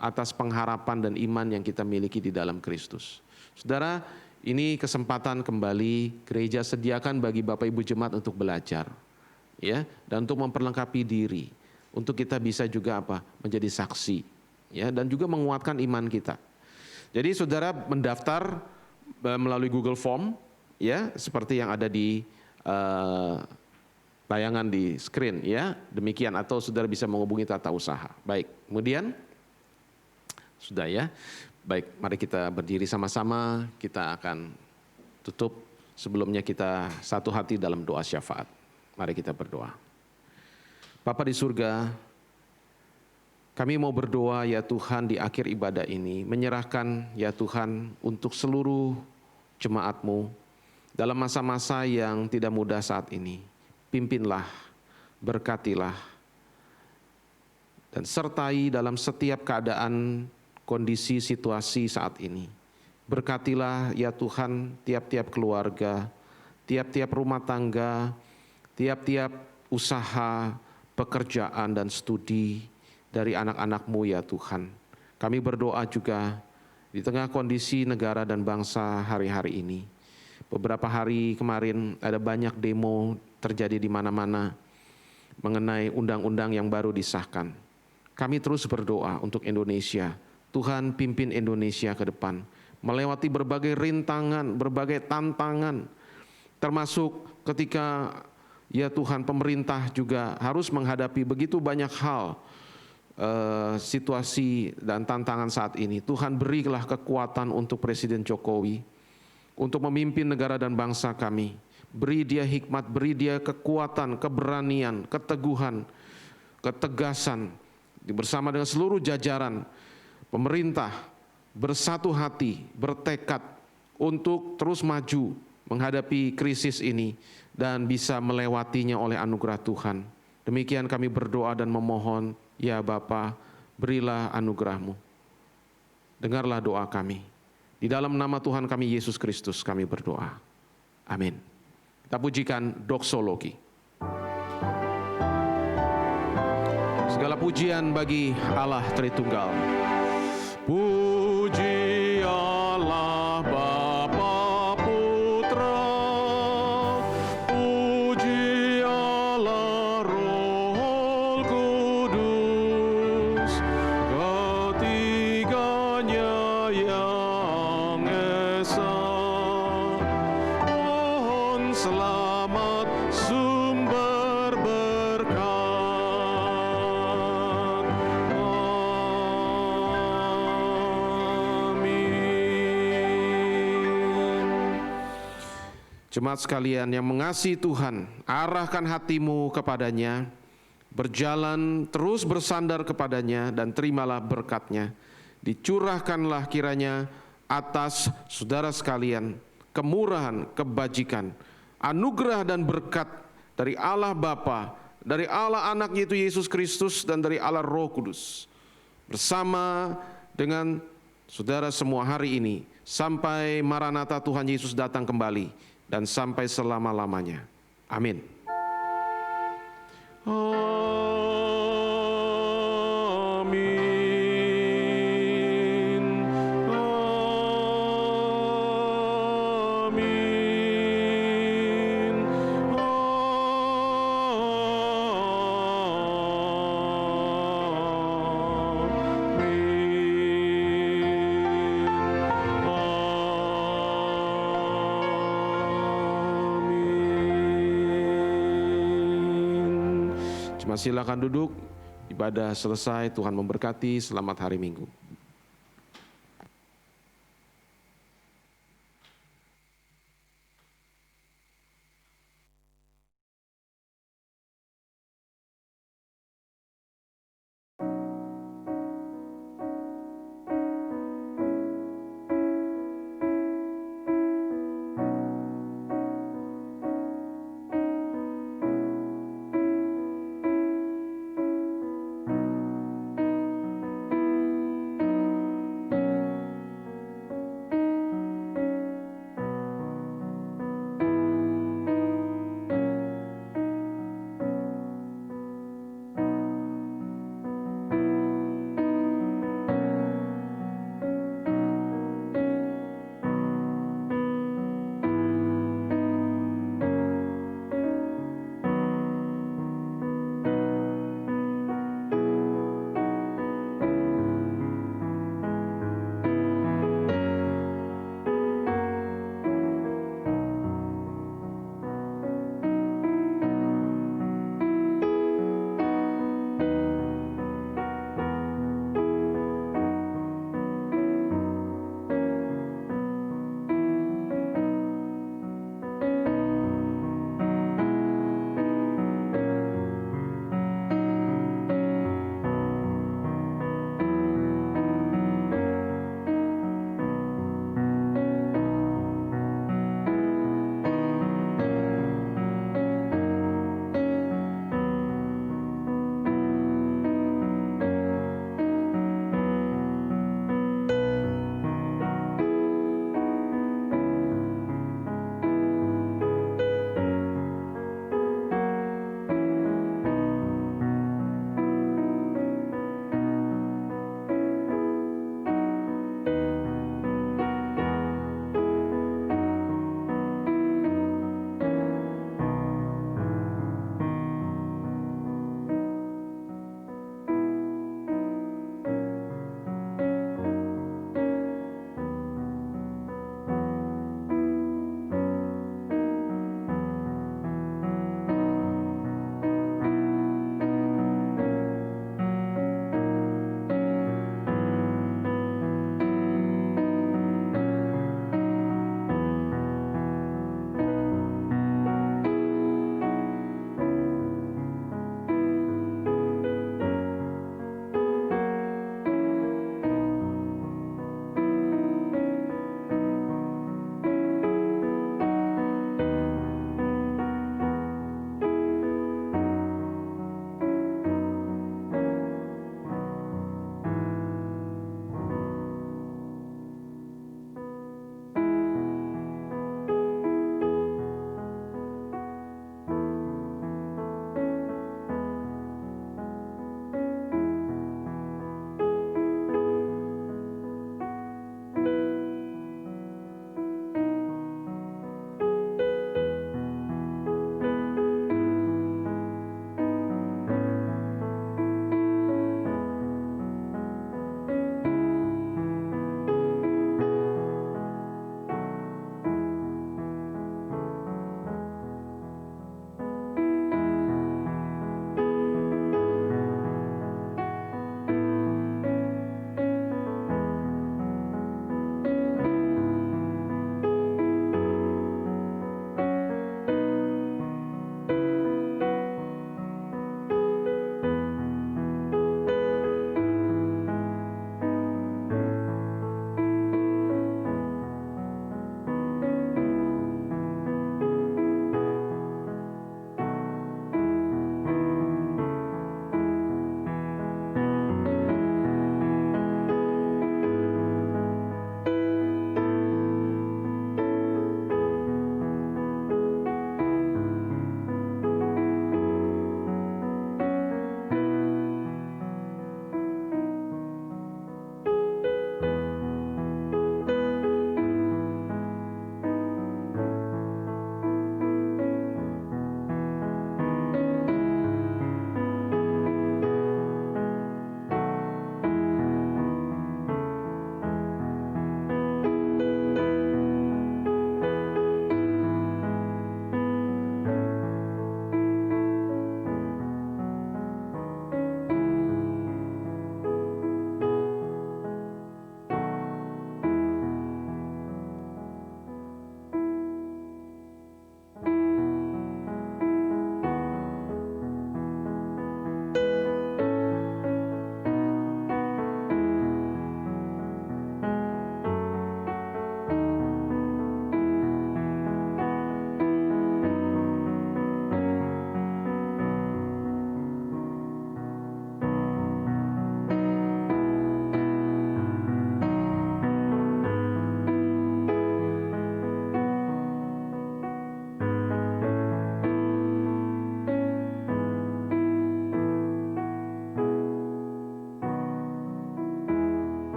atas pengharapan dan iman yang kita miliki di dalam Kristus? Saudara, ini kesempatan kembali gereja sediakan bagi Bapak Ibu jemaat untuk belajar. Ya, dan untuk memperlengkapi diri, untuk kita bisa juga menjadi saksi, ya, dan juga menguatkan iman kita. Jadi saudara mendaftar melalui Google Form, ya, seperti yang ada di tayangan di screen, ya, demikian, atau saudara bisa menghubungi Tata Usaha. Baik, kemudian sudah ya, baik, mari kita berdiri sama-sama, kita akan tutup. Sebelumnya kita satu hati dalam doa syafaat. Mari kita berdoa. Bapa di surga, kami mau berdoa ya Tuhan di akhir ibadah ini, menyerahkan ya Tuhan untuk seluruh jemaat-Mu dalam masa-masa yang tidak mudah saat ini. Pimpinlah, berkatilah, dan sertai dalam setiap keadaan, kondisi, situasi saat ini. Berkatilah ya Tuhan tiap-tiap keluarga, tiap-tiap rumah tangga, tiap-tiap usaha, pekerjaan dan studi dari anak-anak-Mu ya Tuhan. Kami berdoa juga di tengah kondisi negara dan bangsa hari-hari ini. Beberapa hari kemarin ada banyak demo terjadi di mana-mana mengenai undang-undang yang baru disahkan. Kami terus berdoa untuk Indonesia. Tuhan pimpin Indonesia ke depan, melewati berbagai rintangan, berbagai tantangan, termasuk ketika ya Tuhan, pemerintah juga harus menghadapi begitu banyak hal, situasi dan tantangan saat ini. Tuhan berilah kekuatan untuk Presiden Jokowi, untuk memimpin negara dan bangsa kami. Beri dia hikmat, beri dia kekuatan, keberanian, keteguhan, ketegasan. Bersama dengan seluruh jajaran pemerintah, bersatu hati, bertekad untuk terus maju menghadapi krisis ini dan bisa melewatinya oleh anugerah Tuhan. Demikian kami berdoa dan memohon, ya Bapa, berilah anugerah-Mu. Dengarlah doa kami. Di dalam nama Tuhan kami Yesus Kristus kami berdoa. Amin. Kita pujikan doksologi. Segala pujian bagi Allah Tritunggal. Puji Allah Bapa Putra, puji Allah Roh Kudus, ketiganya yang esa. Mohon selamat sumber berkat. Jemaat sekalian yang mengasihi Tuhan, arahkan hatimu kepadanya, berjalan terus bersandar kepadanya, dan terimalah berkat-Nya. Dicurahkanlah kiranya atas saudara sekalian kemurahan, kebajikan, anugerah dan berkat dari Allah Bapa, dari Allah Anak yaitu Yesus Kristus, dan dari Allah Roh Kudus, bersama dengan saudara semua hari ini, sampai Maranatha Tuhan Yesus datang kembali, dan sampai selama-lamanya. Amin. Silakan duduk, ibadah selesai, Tuhan memberkati, selamat hari Minggu.